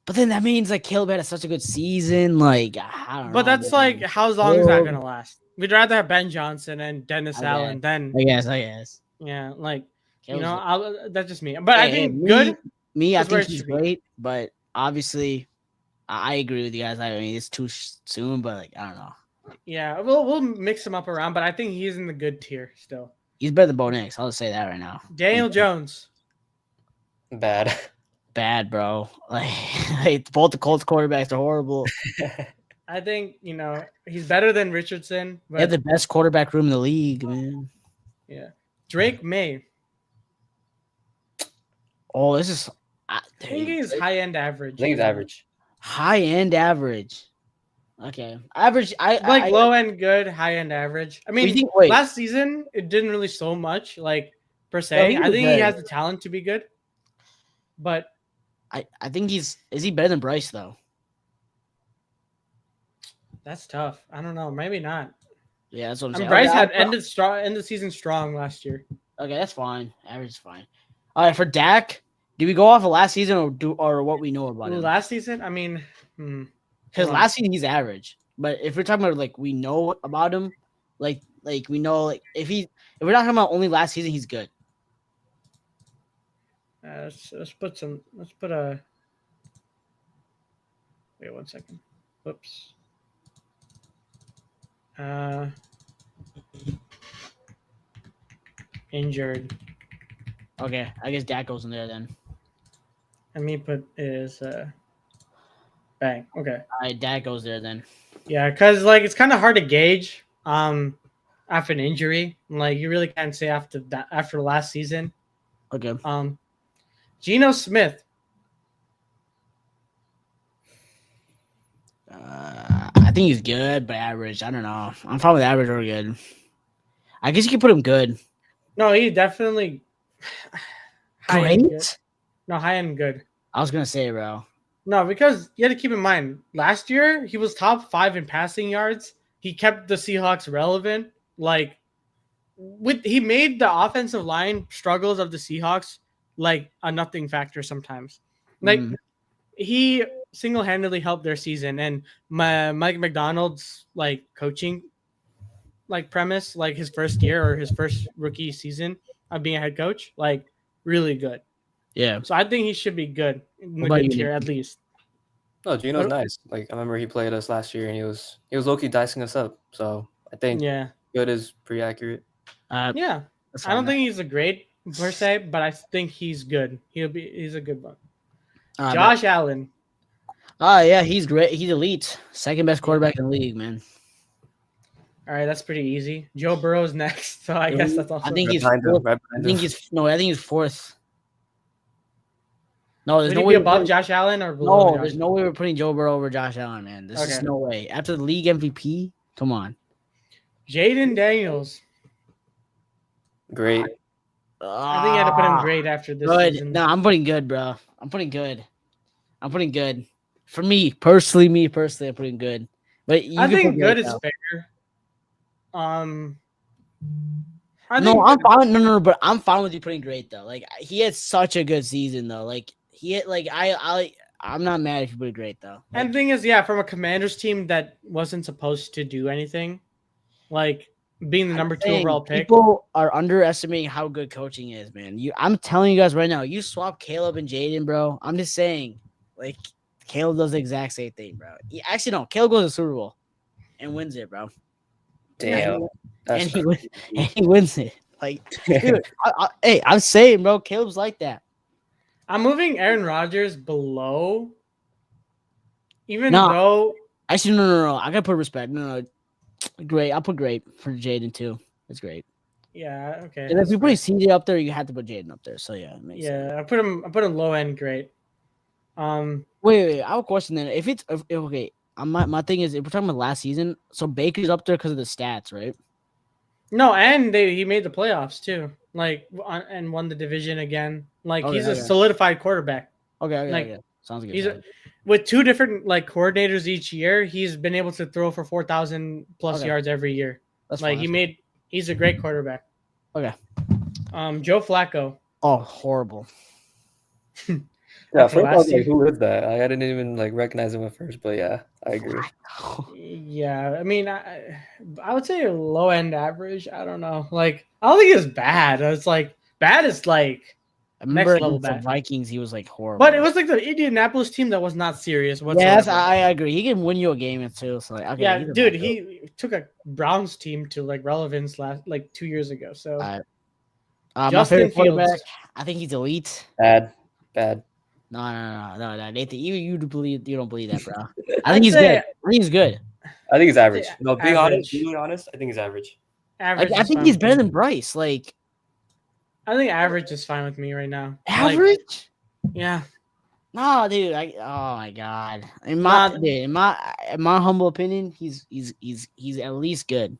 C: But then that means like Caleb had such a good season. Like, I don't
A: But
C: know.
A: that's
C: Man.
A: like, how long is that
C: Caleb,
A: gonna last? We'd rather have Ben Johnson and Dennis
C: I
A: Allen than
C: I guess.
A: yeah, like
C: Caleb's
A: that's just me. But I
C: Hey,
A: think good
C: me, I
A: is where
C: think
A: it
C: he's
A: should be.
C: great, but obviously, I agree with you guys. I mean, it's too soon, but like, I don't know.
A: Yeah, we'll mix him up around, but I think he's in the good tier still.
C: He's better than Bo Nix. I'll just say that right now.
A: Daniel Jones.
B: Bad.
C: Bad, bro. Like both the Colts quarterbacks are horrible.
A: I think he's better than Richardson.
C: They have
A: But
C: the best quarterback room in the league, man.
A: yeah, Drake May.
C: Oh, this is
A: I think he's high end average.
B: I think it's average.
C: high end average. Okay, average.
A: Like low end good, high end average. I mean,
C: wait,
A: last season it didn't really show much, like per
C: No,
A: se.
C: he
A: I
C: was
A: think he
C: good.
A: has the talent to be good, but
C: I think is he better than Bryce though?
A: that's tough. I don't know. Maybe not.
C: Yeah, that's what I'm
A: I mean,
C: saying.
A: Bryce
C: Okay,
A: had ended the season strong last year.
C: Okay, that's fine. Average is fine. All right, for Dak, do we go off of last season or what we know about him?
A: Last season, I mean,
C: Because last season he's average, but if we're talking about like we know about him, like we know like if we're talking about only last season, he's good.
A: let's put a. Wait 1 second. Whoops. Injured.
C: Okay, I guess Dak goes in there then.
A: Let me put is bang. Okay.
C: All right, Dak goes there then.
A: Yeah, because like it's kind of hard to gauge after an injury. Like you really can't say after last season.
C: Okay.
A: Geno Smith.
C: I think he's good, but average. I don't know. I'm fine with average or good. I guess you can put him good.
A: No, he definitely high-end good.
C: Great.
A: No, high end good.
C: I was gonna say, bro.
A: No, because you had to keep in mind last year he was top 5 in passing yards. He kept the Seahawks relevant. Like he made the offensive line struggles of the Seahawks like a nothing factor sometimes. Like he single-handedly helped their season, and Mike McDonald's like coaching like premise, like his first year or his first rookie season of being a head coach, like really good.
C: Yeah.
A: So I think he should be good in the
C: What about
A: good
C: you,
A: tier
C: Nick?
A: at least.
B: No, Gino's nice. Like I remember he played us last year and he was low-key dicing us up. So I think good is pretty accurate.
A: Yeah. I don't think he's a great per se, but I think he's good. He's a good one. Josh Allen.
C: Yeah, he's great. He's elite. Second best quarterback in the league, man.
A: All right, that's pretty easy. Joe Burrow's next, so I guess that's also.
C: I think he's
B: Right
C: fourth.
B: behind him.
C: I think he's fourth. No, there's
A: Would
C: no
A: he
C: way
A: be above Josh Allen or below?
C: No, there's no way we're putting Joe Burrow over Josh Allen, man. There's just no way. After the league MVP, come on.
A: Jaden Daniels.
B: Great.
A: I think you had to put him great after this season.
C: No, I'm putting good, bro. I'm putting good. For me personally, I'm putting good. But
A: I think good is fair. I'm fine.
C: No, but I'm fine with you putting great though. Like he had such a good season though. Like he had I'm not mad if you put it great though. Like,
A: and the thing is, from a Commanders team that wasn't supposed to do anything, like being the number 2 overall pick.
C: People are underestimating how good coaching is, man. I'm telling you guys right now, you swap Caleb and Jaden, bro. I'm just saying, like Caleb does the exact same thing, bro. Actually, no, Caleb goes to the Super Bowl and wins it, bro.
B: Damn.
C: And he wins it. Like, dude, hey, I'm saying, bro, Caleb's like that.
A: I'm moving Aaron Rodgers below, even though.
C: Actually, no. I gotta put respect. No. Great. I'll put great for Jaden too. It's great.
A: Yeah, okay.
C: And if
A: that's
C: you're putting
A: fair.
C: CJ up there, you have to put Jaden up there. So yeah, it makes sense.
A: Yeah, I put him low end great.
C: Wait. I have a question then. If okay, my thing is if we're talking about last season, so Baker's up there because of the stats, right?
A: No, and he made the playoffs too. Like and won the division again. Like
C: Okay,
A: he's a
C: okay.
A: solidified quarterback.
C: Okay.
A: Like
C: Sounds good.
A: he's with two different like coordinators each year. He's been able to throw for 4,000 plus
C: Okay.
A: yards every year.
C: That's
A: like
C: fine.
A: He's a great quarterback.
C: Okay.
A: Joe Flacco.
C: Oh, horrible.
B: Yeah,
A: After
B: first I was
A: last
B: like,
A: year,
B: who is that? I didn't even like recognize him at first, but yeah, I agree.
A: yeah. I mean, I would say low end average. I don't know. Like I don't think it's bad. It's like bad is like
C: I remember
A: next level
C: against the
A: bad.
C: Vikings, he was like horrible.
A: But it was like the Indianapolis team that was not serious whatsoever.
C: Yes, I agree. He can win you a game or two. So like, okay,
A: Yeah,
C: he's a
A: dude,
C: backup.
A: he took a Browns team to like relevance last like 2 years ago. So
C: my
A: Justin
C: favorite quarterback,
A: Fields.
C: I think he's elite.
B: Bad.
C: No. Nathan, you don't believe that, bro. I
A: I'd
C: think he's
A: say-
C: good. I think he's good.
B: I think he's average.
A: Yeah,
B: No, being
A: average.
B: honest, I think he's average.
A: Average.
C: Like, I
A: is
C: think
A: fine
C: he's
A: with
C: better
A: me.
C: than Bryce. Like
A: I think average is fine with me right now.
C: average.
A: Yeah.
C: No, dude. Oh my god. In
A: Nah.
C: my humble opinion, he's at least good.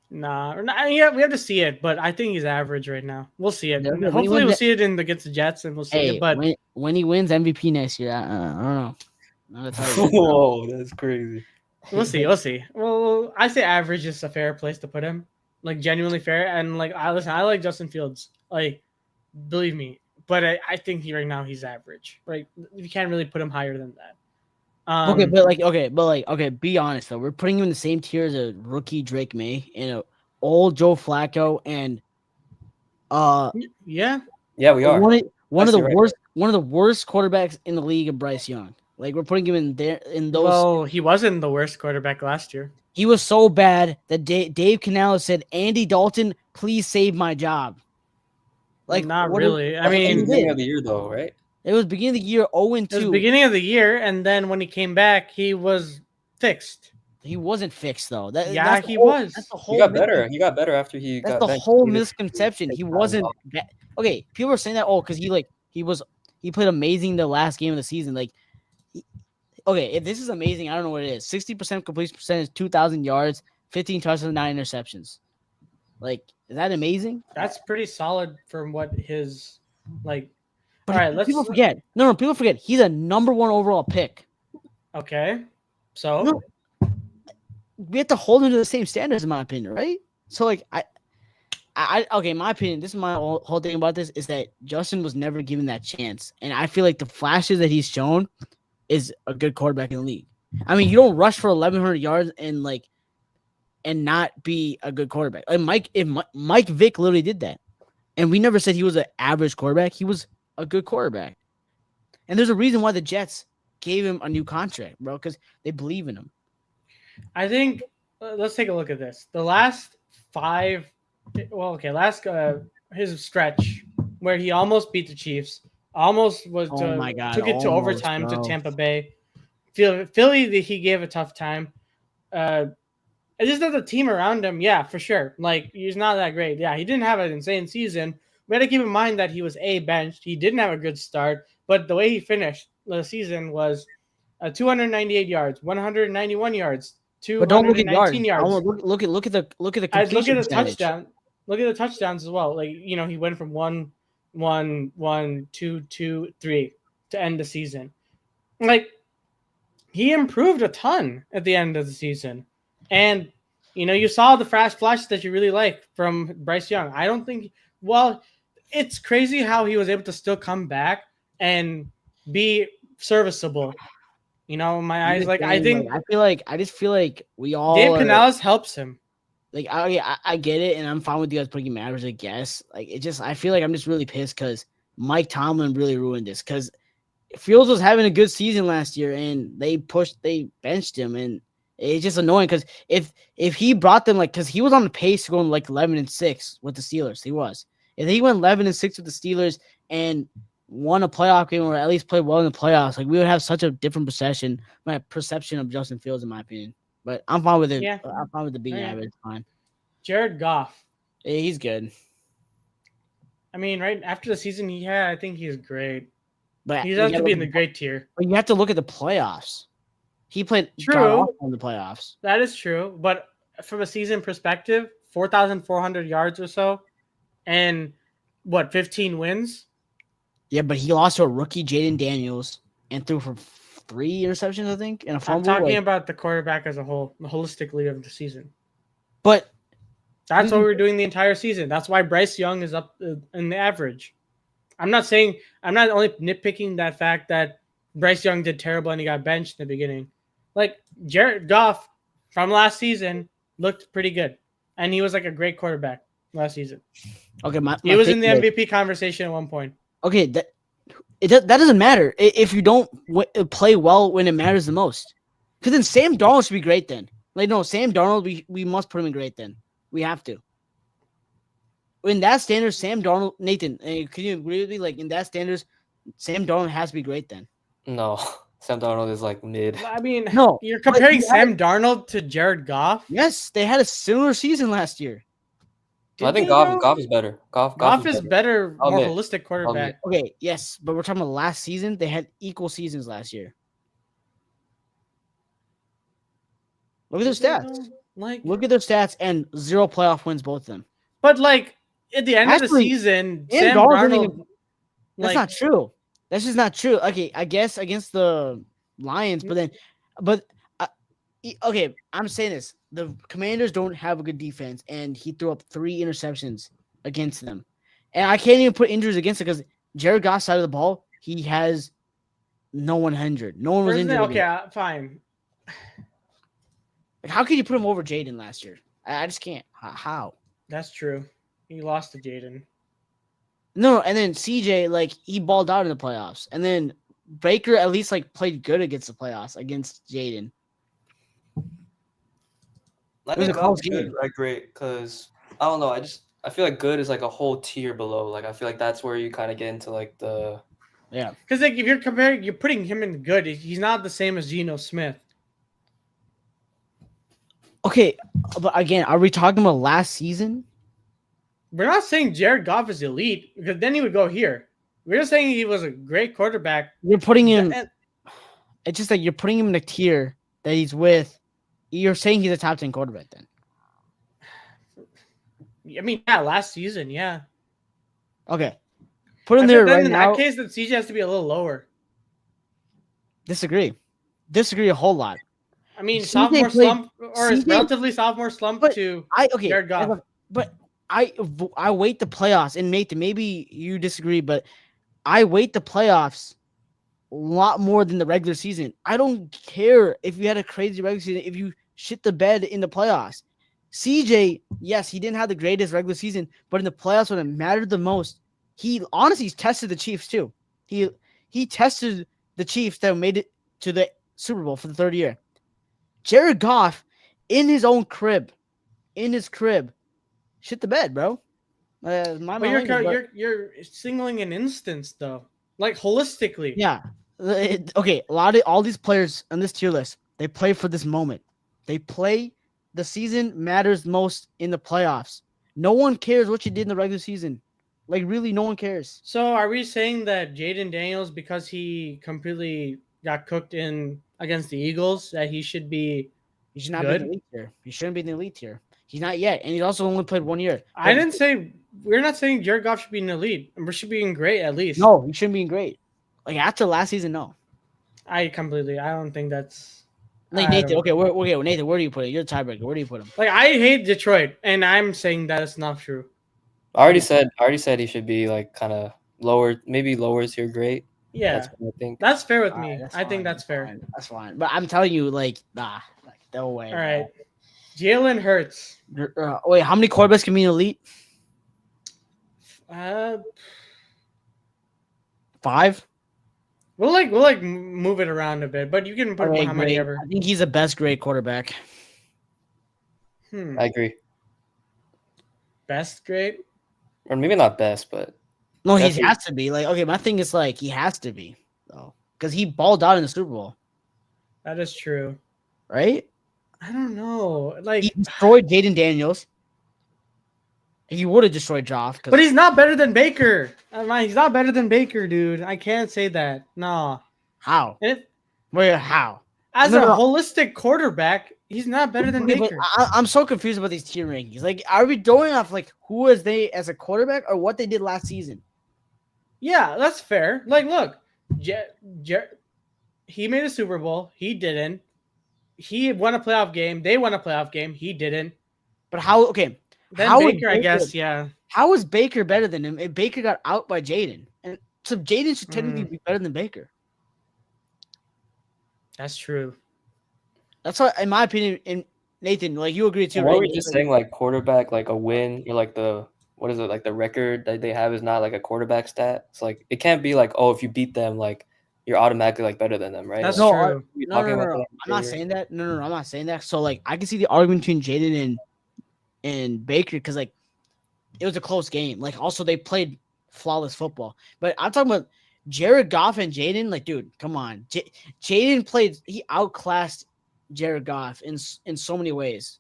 A: Nah. Yeah, we have to see it, but I think he's average right now. We'll see it.
C: Yeah, when he
A: Hopefully,
C: wins
A: we'll
C: it-
A: see it against the Jets, and we'll see
C: Hey,
A: it. But
C: when he wins MVP next year, I don't know. I'm gonna tell you.
B: Whoa, that's crazy.
A: we'll see. We'll see. Well, I say average is a fair place to put him. Like genuinely fair, and like I like Justin Fields. Like, believe me. But I think right now he's average. Right? You can't really put him higher than that.
C: Okay, be honest though. We're putting him in the same tier as a rookie Drake May and a old Joe Flacco and
A: yeah,
B: we are.
C: One of the worst quarterbacks in the league of Bryce Young. Like we're putting him in there in those.
A: Well, he wasn't the worst quarterback last year.
C: He was so bad that Dave Canales said, "Andy Dalton, please save my job." Like
A: not really. I mean,
B: beginning of the year though, right?
C: It was beginning of the year 0-2.
A: It was beginning of the year, and then when he came back, he was fixed.
C: He wasn't fixed though.
A: He was.
C: That's the whole.
B: He got better. He got better after he
C: That's
B: got
C: the
B: benched.
C: whole misconception. He wasn't. Okay, people are saying that because he played amazing the last game of the season. Like, okay, if this is amazing, I don't know what it is. 60% completion percentage, 2,000 yards, 15 touchdowns, 9 interceptions. Like, is that amazing?
A: That's pretty solid from what his like.
C: But
A: all right,
C: people forget. No, people forget. He's a number 1 overall pick.
A: Okay, so
C: No, we have to hold him to the same standards, in my opinion, right? So, like, okay, in my opinion, this is my whole thing about this is that Justin was never given that chance, and I feel like the flashes that he's shown is a good quarterback in the league. I mean, you don't rush for 1,100 yards and not be a good quarterback. Like Mike Vick literally did that, and we never said he was an average quarterback. He was a good quarterback, and there's a reason why the Jets gave him a new contract, bro, because they believe in him.
A: I think let's take a look at this. The last 5, his stretch where he almost beat the Chiefs, almost was took it to overtime to Tampa Bay. Philly, he gave a tough time. It's just that the team around him, yeah, for sure. Like he's not that great. Yeah, he didn't have an insane season. We had to keep in mind that he was benched. He didn't have a good start, but the way he finished the season was 298 yards, 191 yards. But don't look at yards.
C: Look at the
A: look at the touchdown. Look at the touchdowns as well. Like he went from 1, 2, 2, 3 to end the season. Like he improved a ton at the end of the season, and you saw the fast flashes that you really like from Bryce Young. I don't think. Well, it's crazy how he was able to still come back and be serviceable. In my eyes, like I
C: just feel like we all.
A: Dave Canales helps him.
C: Like I get it, and I'm fine with you guys putting him average, I guess. Like I feel like I'm just really pissed because Mike Tomlin really ruined this because Fields was having a good season last year, and they benched him, and it's just annoying because if he brought them because he was on the pace to go 11-6 with the Steelers, he was. If he went 11-6 with the Steelers and won a playoff game or at least played well in the playoffs, we would have such a different perception of Justin Fields, in my opinion. but I'm fine with it.
A: Yeah.
C: I'm fine with the being
A: Okay.
C: average. It's fine.
A: Jared Goff.
C: Yeah, he's good.
A: I mean, right after the season he had, I think he's great.
C: But
A: He
C: you
A: has to
C: gotta
A: be
C: look
A: in the great tier.
C: But you have to look at the playoffs. He played god
A: True.
C: awful in the playoffs.
A: That is true. But from a season perspective, 4,400 yards or so, and what, 15 wins?
C: Yeah, but he lost to a rookie, Jaden Daniels, and threw for 3 interceptions, I think, and a
A: I'm
C: fumble.
A: talking about the quarterback as a whole, holistically of the season.
C: But
A: that's what we're doing the entire season. That's why Bryce Young is up in the average. I'm not only nitpicking that fact that Bryce Young did terrible and he got benched in the beginning. Like Jared Goff from last season looked pretty good, and he was like a great quarterback last season.
C: Okay,
A: he was in the MVP conversation at one point.
C: Okay, that doesn't matter if you don't play well when it matters the most. Because then Sam Darnold should be great then. Like no, Sam Darnold, we must put him in great then. We have to. In that standard, Sam Darnold, Nathan, can you agree with me? Like in that standards, Sam Darnold has to be great then.
B: No, Sam Darnold is like mid.
A: I mean,
C: no,
A: you're comparing Sam Darnold to Jared Goff.
C: Yes, they had a similar season last year.
B: I think Goff is better. Goff
A: is better, more holistic quarterback.
C: Okay, yes, but we're talking about last season. They had equal seasons last year. Look at their stats. Look at their stats and 0 playoff wins, both of them.
A: But like at the end of the season, Sam Darnold.
C: That's not true. That's just not true. Okay, I guess against the Lions, okay, I'm saying this. The Commanders don't have a good defense, and he threw up 3 interceptions against them. And I can't even put injuries against it because Jared Goff's side of the ball, he has no one injured. No one was injured.
A: Okay, fine.
C: Like, how could you put him over Jaden last year? I just can't. How?
A: That's true. He lost to Jaden.
C: No, and then CJ, like, he balled out in the playoffs. And then Baker at least, like, played good against the playoffs against Jaden.
B: I think Goff's good, right? Great, because I don't know. I feel like good is like a whole tier below. Like I feel like that's where you kind of get into like the
A: Because like if you're putting him in good, he's not the same as Geno Smith.
C: Okay, but again, are we talking about last season?
A: We're not saying Jared Goff is elite because then he would go here. We're just saying he was a great quarterback.
C: You're putting him. It's just like you're putting him in a tier that he's with. You're saying he's a top 10 quarterback then.
A: I mean, yeah, last season, yeah.
C: Okay. Put him there right
A: in
C: now.
A: In that case, that CJ has to be a little lower.
C: Disagree a whole lot.
A: I mean, sophomore slump or relatively sophomore slump to Jared Goff.
C: But I wait the playoffs, and Nathan, maybe you disagree, but I wait the playoffs a lot more than the regular season. I don't care if you had a crazy regular season, if you shit the bed in the playoffs. CJ, yes, he didn't have the greatest regular season, but in the playoffs when it mattered the most, he honestly tested the Chiefs too. He tested the Chiefs that made it to the Super Bowl for the 3rd year. Jared Goff, in his crib, shit the bed, bro.
A: But you're singling an instance though, like holistically.
C: Yeah. Okay. All these players on this tier list, they play for this moment. They play. The season matters most in the playoffs. No one cares what you did in the regular season. Like really, no one cares.
A: So are we saying that Jaden Daniels, because he completely got cooked in against the Eagles, that he should be?
C: He should not be in the elite tier. He shouldn't be in the elite tier. He's not yet, and he's also only played 1 year.
A: I didn't say we're not saying Jared Goff should be in the elite. We should be in great at least.
C: No, he shouldn't be in great. Like after last season, no.
A: I don't think that's.
C: Like Nathan, okay, Nathan, where do you put it? You're the tiebreaker. Where do you put him?
A: Like I hate Detroit, and I'm saying that it's not true.
B: I already said he should be like kind of lower, maybe lower tier great.
A: Yeah,
B: that's what I think.
A: That's fair with me. I think that's fair.
C: Fine. That's fine. But I'm telling you, like, no way.
A: All right, Jalen Hurts.
C: Wait, how many quarterbacks can be in elite? 5.
A: We'll move it around a bit, but you can put how many ever.
C: I think he's the best grade quarterback.
B: I agree.
A: Best grade,
B: or maybe not best, but
C: no, he has to be. Like, okay, my thing is like he has to be though, because he balled out in the Super Bowl.
A: That is true,
C: right?
A: I don't know.
C: He
A: Like,
C: destroyed Jaden Daniels. He would have destroyed Joff.
A: but he's not better than Baker. He's not better than Baker, dude. I can't say that. No.
C: How?
A: And
C: Wait, how?
A: as
C: No,
A: a
C: no, no.
A: holistic quarterback, he's not better than
C: Okay, but
A: Baker.
C: I'm so confused about these tier rankings. Like, are we going off like who is they as a quarterback or what they did last season?
A: Yeah, that's fair. Like, look, he made a Super Bowl. He didn't. He won a playoff game. They won a playoff game. He didn't.
C: But how? Okay,
A: Then
C: how is
A: Baker, I guess, yeah.
C: How is Baker better than him if Baker got out by Jaden? And so Jaden should technically
A: Mm.
C: be better than Baker.
A: That's true.
C: That's why, in my opinion, and Nathan, like you agree too,
B: What
C: right?
B: were we just saying? Like quarterback, like a win, or like what is it? Like the record that they have is not like a quarterback stat. It's like it can't be like, oh, if you beat them, like you're automatically like better than them, right?
A: That's
B: Like,
A: true.
B: we
C: No,
B: talking about
C: no.
B: that
C: I'm not
B: earlier?
C: saying that. No, I'm not saying that. So like I can see the argument between Jaden and Baker because like it was a close game. Like also they played flawless football. But I'm talking about Jared Goff and Jaden. Like, dude, come on. Jaden played. He outclassed Jared Goff in so many ways.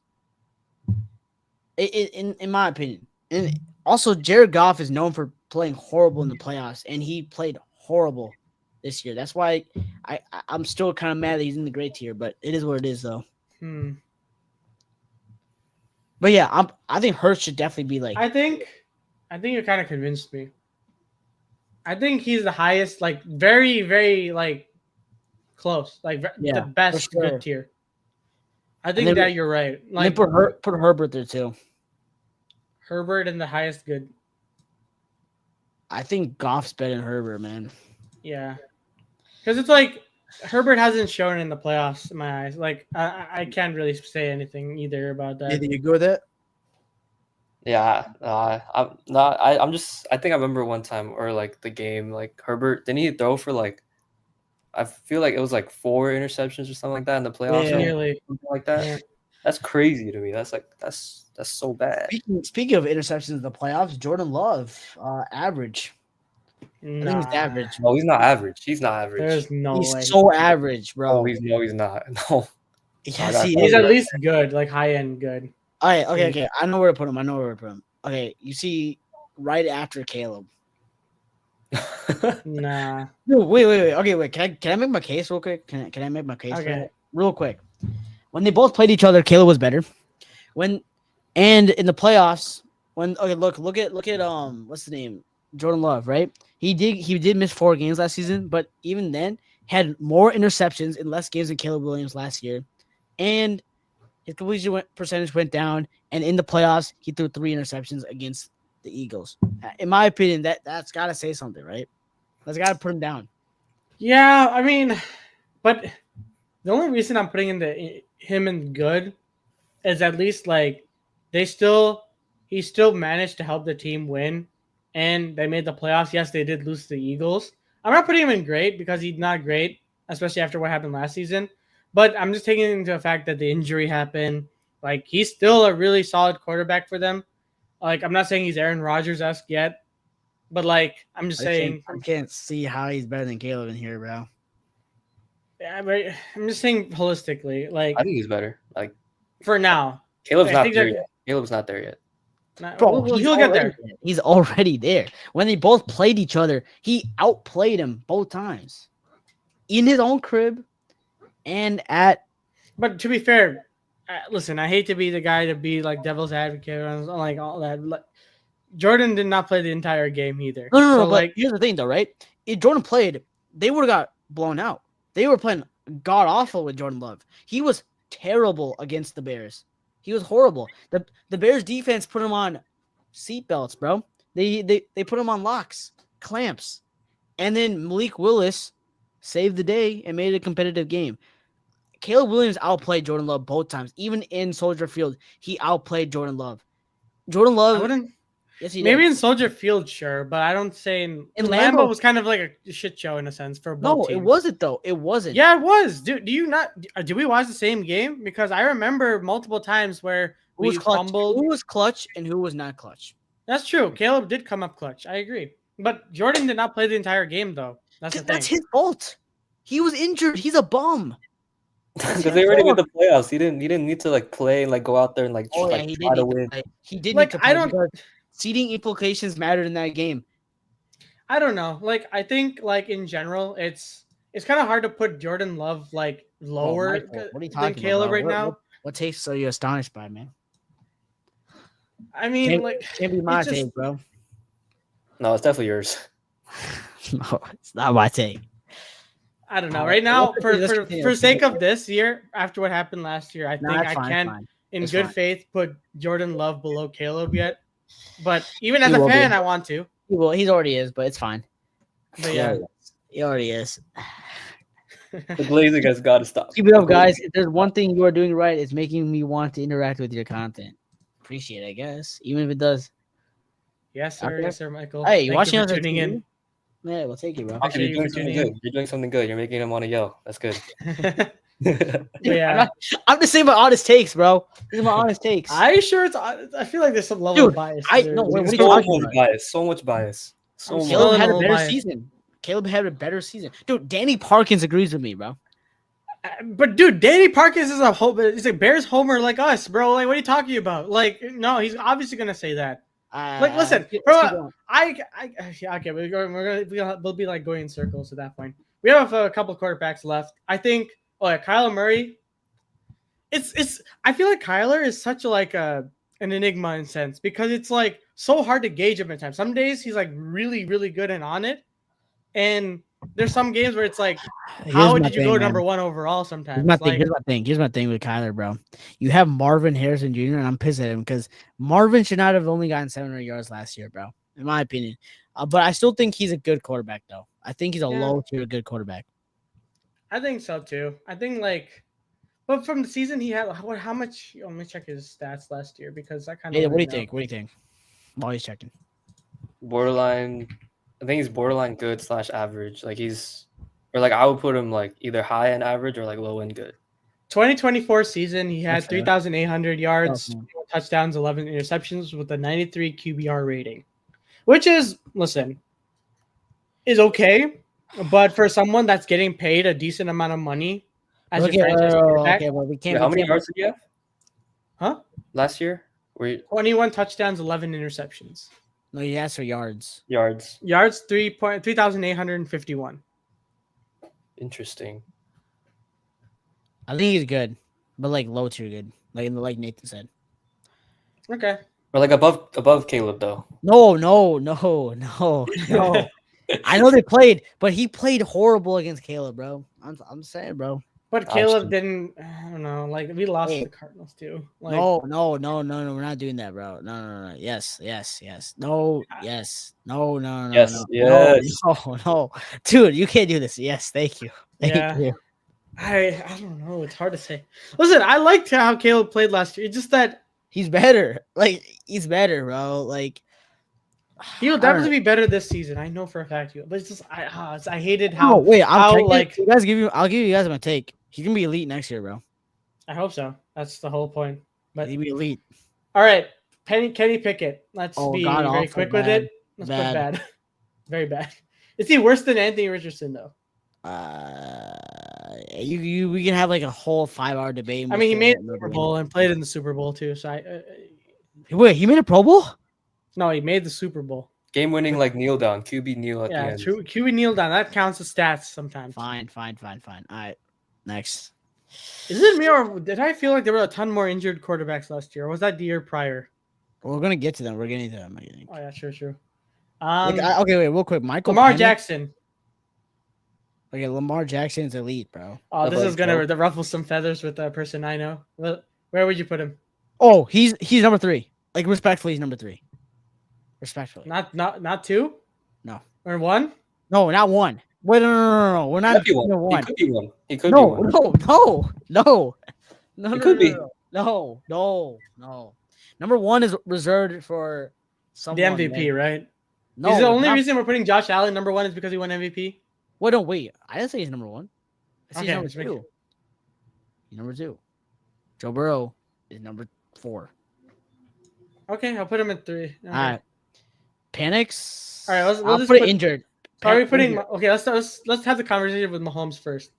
C: In my opinion, and also Jared Goff is known for playing horrible in the playoffs, and he played horrible this year. That's why I'm still kind of mad that he's in the great tier, but it is what it is, though. But yeah, I think Hurts should definitely be like.
A: I think you kind of convinced me. I think he's the highest, like very, very like close, like the best good tier. I think that you're right. Like
C: put Herbert there too.
A: Herbert in the highest good.
C: I think Goff's better than Herbert, man.
A: Yeah, because it's like Herbert hasn't shown in the playoffs in my eyes. Like I can't really say anything either about that.
C: Did you go with it?
B: Yeah, I'm not. I'm just. I think I remember one time or like the game, like Herbert didn't he throw for like. I feel like it was like 4 interceptions or something like that in the playoffs.
C: Yeah.
A: Nearly
B: something like that. Yeah. That's crazy to me. That's so bad.
C: Speaking of interceptions in the playoffs, Jordan Love, average.
A: Nah.
C: I think he's average.
B: No, he's not average. He's not average.
A: He's way.
C: So average, bro.
B: Oh, he's not. No.
C: Yes,
A: he's at least good, like high end good.
C: All right, okay. I know where to put him. Okay, you see, right after Caleb.
A: Nah.
C: No, wait. Okay, wait. Can I make my case real quick? Can I make my case?
A: Okay.
C: Real quick. When they both played each other, Caleb was better. And in the playoffs, look at what's the name? Jordan Love, right? He did miss 4 games last season, but even then had more interceptions in less games than Caleb Williams last year, and his completion percentage went down. And in the playoffs, he threw 3 interceptions against the Eagles. In my opinion, that's got to say something, right? That's got to put him down.
A: Yeah, I mean, but the only reason I'm putting him in good is at least like he still managed to help the team win, and they made the playoffs. Yes, they did lose to the Eagles. I'm not putting him in great because he's not great, especially after what happened last season. But I'm just taking into the fact that the injury happened. Like he's still a really solid quarterback for them. Like I'm not saying he's Aaron Rodgers-esque yet, but like I'm just saying
C: I can't see how he's better than Caleb in here, bro.
A: Yeah, but I'm just saying holistically. Like
B: I think he's better. Like
A: for now,
B: Caleb's not there yet. Caleb's not there yet.
C: Bro,
A: he'll get there.
C: He's already there. When they both played each other, he outplayed him both times. In his own crib and at...
A: But to be fair, listen, I hate to be the guy to be like devil's advocate and like all that. Jordan did not play the entire game either.
C: No,
A: but
C: like, here's the thing though, right? If Jordan played, they would have got blown out. They were playing god-awful with Jordan Love. He was terrible against the Bears. He was horrible. The Bears defense put him on seatbelts, bro. They put him on locks, clamps. And then Malik Willis saved the day and made it a competitive game. Caleb Williams outplayed Jordan Love both times. Even in Soldier Field, he outplayed Jordan Love. Jordan Love...
A: Yes, maybe in Soldier Field, sure, but I don't say in Lambeau was kind of like a shit show in a sense for both teams.
C: It wasn't though. It wasn't.
A: Yeah, it was. Do you not? Do we watch the same game? Because I remember multiple times where we fumbled.
C: Who was clutch and who was not clutch.
A: That's true. Caleb did come up clutch. I agree. But Jordan did not play the entire game though. That's the thing.
C: That's his fault. He was injured. He's a bum.
B: Because they already made the playoffs. He didn't need to like play and like go out there and like
C: Oh yeah,
B: like
C: he
B: try
C: did
B: to
C: need to
B: win.
C: play. He did
A: Like,
C: need to
A: I
C: play
A: don't-
C: because seeding implications mattered in that game.
A: I don't know. Like, I think like in general, it's kind of hard to put Jordan Love like lower
C: Michael, what are you
A: than
C: talking
A: Caleb
C: about,
A: right now.
C: What takes are you astonished by, man?
A: I mean,
C: Can't be my
A: it's just,
C: take, bro.
B: No, it's definitely yours.
C: No, it's not my take.
A: I don't know.
C: All
A: Right
C: right,
A: now,
C: let's continue,
A: for
C: let's
A: sake
C: continue.
A: of this year, after what happened last year, I
C: No,
A: think
C: that's
A: I
C: fine,
A: can,
C: fine.
A: in
C: It's
A: good
C: fine.
A: faith, put Jordan Love below Caleb yet. But even as
C: He
A: a
C: will
A: fan,
C: be.
A: I want to.
C: Well, he already is, but it's fine.
A: But yeah,
C: He already is.
B: The glazing has got to stop.
C: Keep it up, guys. If there's one thing you are doing right, it's making me want to interact with your content. Appreciate it, I guess. Even if it does.
A: yes, sir.
C: Okay.
A: Yes, sir, Michael.
C: Hey, you
A: Thank
C: watching
A: you
C: us
A: for
C: on
A: tuning in.
C: Yeah, we'll take it, bro.
A: Appreciate
B: You're
A: you
B: doing
A: for
B: something
A: tuning
B: good. You're doing something good. You're making him want to yell. That's good.
A: in.
C: Dude,
A: Yeah.
C: I'm just saying my honest takes, bro. These are my honest takes.
A: I sure it's. I feel like there's some level of
C: Dude,
A: bias.
C: no, what are you
B: So
C: talking
B: much
C: about?
B: bias. So much bias. So
A: I'm
B: much.
A: still
C: Caleb
A: in
C: had
A: a
C: a
A: little
C: better
A: bias.
C: season. Caleb had a better season. Dude, Danny Parkins agrees with me, bro.
A: But dude, Danny Parkins is he's a Bears homer like us, bro. Like, what are you talking about? Like, no, he's obviously gonna say that. Like, listen,
C: Let's keep
A: bro.
C: going.
A: Yeah, okay, we'll be like going in circles at that point. We have a couple quarterbacks left. I think. Oh yeah, Kyler Murray. It's. I feel like Kyler is such like an enigma in a sense because it's like so hard to gauge him at times. Some days he's like really really good and on it, and there's some games where it's like, how did you go number one overall? Sometimes.
C: Here's my thing with Kyler, bro. You have Marvin Harrison Jr. and I'm pissed at him because Marvin should not have only gotten 700 yards last year, bro. In my opinion, but I still think he's a good quarterback, though. I think he's a low tier good quarterback.
A: I think so too. I think like, but from the season he had, how much? Let me check his stats last year because I kind of.
C: Hey, what do you think? What do you think? While he's checking,
B: Borderline. I think he's borderline good / average. Like I would put him like either high end average or like low end good.
A: 2024 season, he had
C: That's fair.
A: 3,800 yards,
C: Oh,
A: touchdowns, 11 interceptions with a 93 QBR rating, which is okay, but for someone that's getting paid a decent amount of money as your franchise quarterback,
C: okay, well, we can't.
B: How many yards did you have?
A: Huh?
B: Last year?
A: 21 touchdowns, 11 interceptions.
C: No, you asked for yards.
B: Yards.
A: Yards 3,851.
B: Interesting.
C: I think he's good, but like low tier good, like Nathan said.
A: Okay.
B: Or like above Caleb though.
C: No. I know they played, but he played horrible against Caleb, bro. I'm saying, bro.
A: But Caleb didn't. I don't know. Like we lost the Cardinals too. Like,
C: no. We're not doing that, bro. No. Yes. No. Yes. No.
B: Yes.
C: No. Dude, you can't do this. Yes. Thank you. Thank you.
A: I don't know. It's hard to say. Listen, I liked how Caleb played last year. It's just that
C: he's better. Like he's better, bro. Like
A: he'll definitely be better this season. I know for a fact. But it's just I hated how.
C: Oh wait, I'll
A: like
C: you guys I'll give you guys my take. He can be elite next year, bro.
A: I hope so. That's the whole point. But
C: he'll be elite.
A: All right, Kenny Pickett. Let's be
C: God,
A: very quick with it. Let's put bad. Very bad. Is he worse than Anthony Richardson though?
C: We can have like a whole 5-hour debate.
A: I mean, he made the Super Bowl and played in the Super Bowl too. So
C: wait, he made a Pro Bowl?
A: No, he made the Super Bowl.
B: Game winning like kneel down, QB kneel at the end.
A: Yeah, QB kneel down. That counts as stats sometimes.
C: Fine. All right, next.
A: Is it me or did I feel like there were a ton more injured quarterbacks last year? Or was that the year prior?
C: We're gonna get to them. We're getting to them.
A: Oh yeah, sure.
C: Okay, wait, real quick.
A: Lamar Jackson.
C: Okay, Lamar Jackson's elite, bro.
A: Oh, this is gonna ruffle some feathers with a person I know. Where would you put him?
C: Oh, he's number 3. Like respectfully, he's number 3. Respectfully.
A: Not 2?
C: No.
A: Or 1?
C: No, not 1. Wait, no. We're not
B: one.
C: 1.
B: He could be one. He could
C: be
B: one.
C: No.
B: It could be.
C: No. Number 1 is reserved for someone.
A: The MVP, right?
C: No.
A: Is the only reason we're putting Josh Allen number 1 is because he won MVP?
C: Wait. I didn't say he's number 1. I said he's number 2. He's number 2. Joe Burrow is number 4.
A: Okay, I'll put him at 3. Okay.
C: All right. Panics.
A: All right,
C: we'll just put it injured.
A: Are we putting? Okay, let's have the conversation with Mahomes first.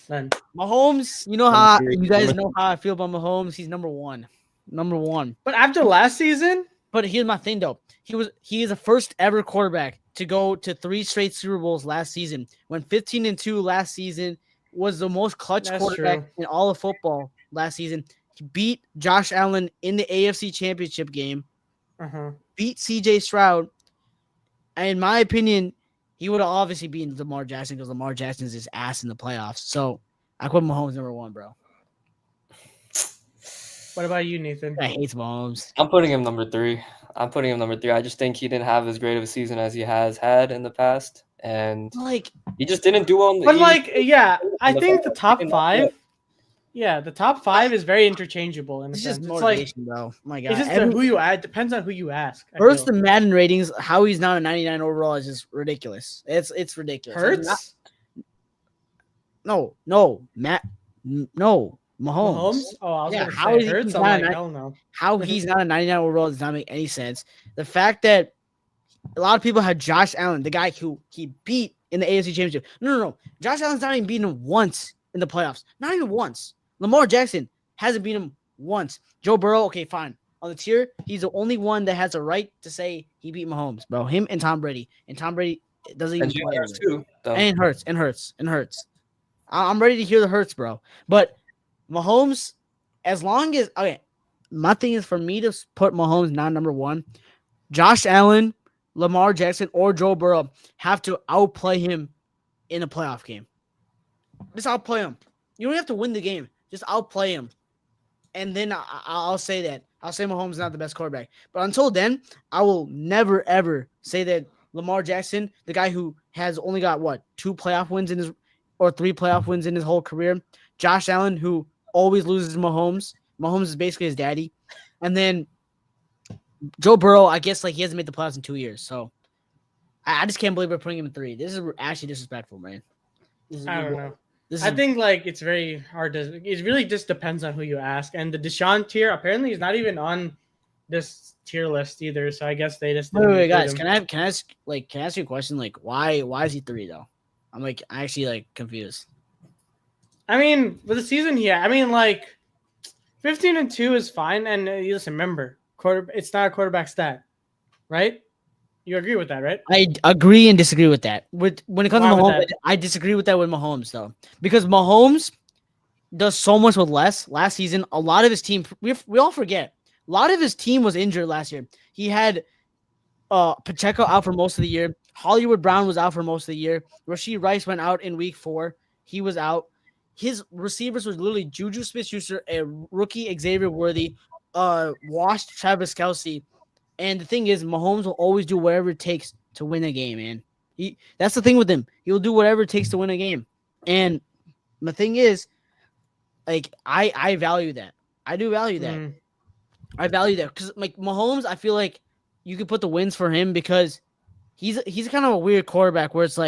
A: Then
C: Mahomes, you know
B: Number
C: how
B: three.
C: you guys
B: Number
C: know how I feel about Mahomes. He's number one. Number one.
A: but after last season,
C: But here's my thing though. He is the first ever quarterback to go to 3 straight Super Bowls last season. Went 15-2 last season, was the most clutch
A: That's
C: quarterback
A: true.
C: in all of football last season. He beat Josh Allen in the AFC Championship game, beat CJ Stroud. And in my opinion, he would have obviously beaten Lamar Jackson because Lamar Jackson is his ass in the playoffs. So I put Mahomes number one, bro.
A: What about you, Nathan?
C: I hate Mahomes.
B: I'm putting him number 3. I just think he didn't have as great of a season as he has had in the past, and
C: Like,
B: he just didn't do well.
A: But like, yeah, I
B: the
A: think the
B: playoffs.
A: top
B: He did not do
A: 5. Yeah, the top 5 is very interchangeable in a
C: it's
A: sense.
C: just
A: It's like
C: motivation, bro. My God.
A: it's just who you add. Depends on who you ask. I
C: First,
A: feel.
C: the Madden ratings, how he's not a 99 overall is just ridiculous. It's ridiculous.
A: Hurts.
C: No, Mahomes.
A: Oh, I was
C: Yeah,
A: gonna
C: how
A: say
C: is he
A: Hurts. I'm
C: not
A: like,
C: a-
A: hell no.
C: How he's not a 99 overall does not make any sense. The fact that a lot of people had Josh Allen, the guy who he beat in the AFC Championship. No. Josh Allen's not even beaten him once in the playoffs. Not even once. Lamar Jackson hasn't beaten him once. Joe Burrow, okay, fine. On the tier, he's the only one that has a right to say he beat Mahomes, bro. Him and Tom Brady. And Tom Brady doesn't even
B: And
C: play.
B: Jalen Hurts too, though.
C: And Hurts. I'm ready to hear the Hurts, bro. But Mahomes, as long as my thing is for me to put Mahomes not number one. Josh Allen, Lamar Jackson, or Joe Burrow have to outplay him in a playoff game. Just outplay him. You don't have to win the game. Just outplay him. And then I'll say that. I'll say Mahomes is not the best quarterback. But until then, I will never, ever say that Lamar Jackson, the guy who has only got, 2 playoff wins in his – or 3 playoff wins in his whole career. Josh Allen, who always loses to Mahomes. Mahomes is basically his daddy. And then Joe Burrow, I guess he hasn't made the playoffs in 2 years. So I just can't believe we're putting him in 3. This is actually disrespectful, man.
A: I don't know. I think it's very hard to. It really just depends on who you ask. And the Deshaun tier apparently is not even on this tier list either. So I guess they just
C: wait, guys. Can I ask you a question? Why is he 3 though? I'm actually confused.
A: I mean, with the season here, 15-2 is fine. And listen, remember, it's not a quarterback stat, right? You agree with that, right?
C: I agree and disagree with that. When it comes to Mahomes,
A: that?
C: I disagree with that with Mahomes though, because Mahomes does so much with less. Last season, a lot of his team, we all forget, a lot of his team was injured last year. He had Pacheco out for most of the year. Hollywood Brown was out for most of the year. Rashee Rice went out in week 4. He was out. His receivers were literally Juju Smith-Schuster, a rookie Xavier Worthy, washed Travis Kelce. And the thing is, Mahomes will always do whatever it takes to win a game, man. That's the thing with him. He'll do whatever it takes to win a game. And the thing is, I value that. I do value that. I value that because Mahomes, I feel like you could put the wins for him because he's kind of a weird quarterback where it's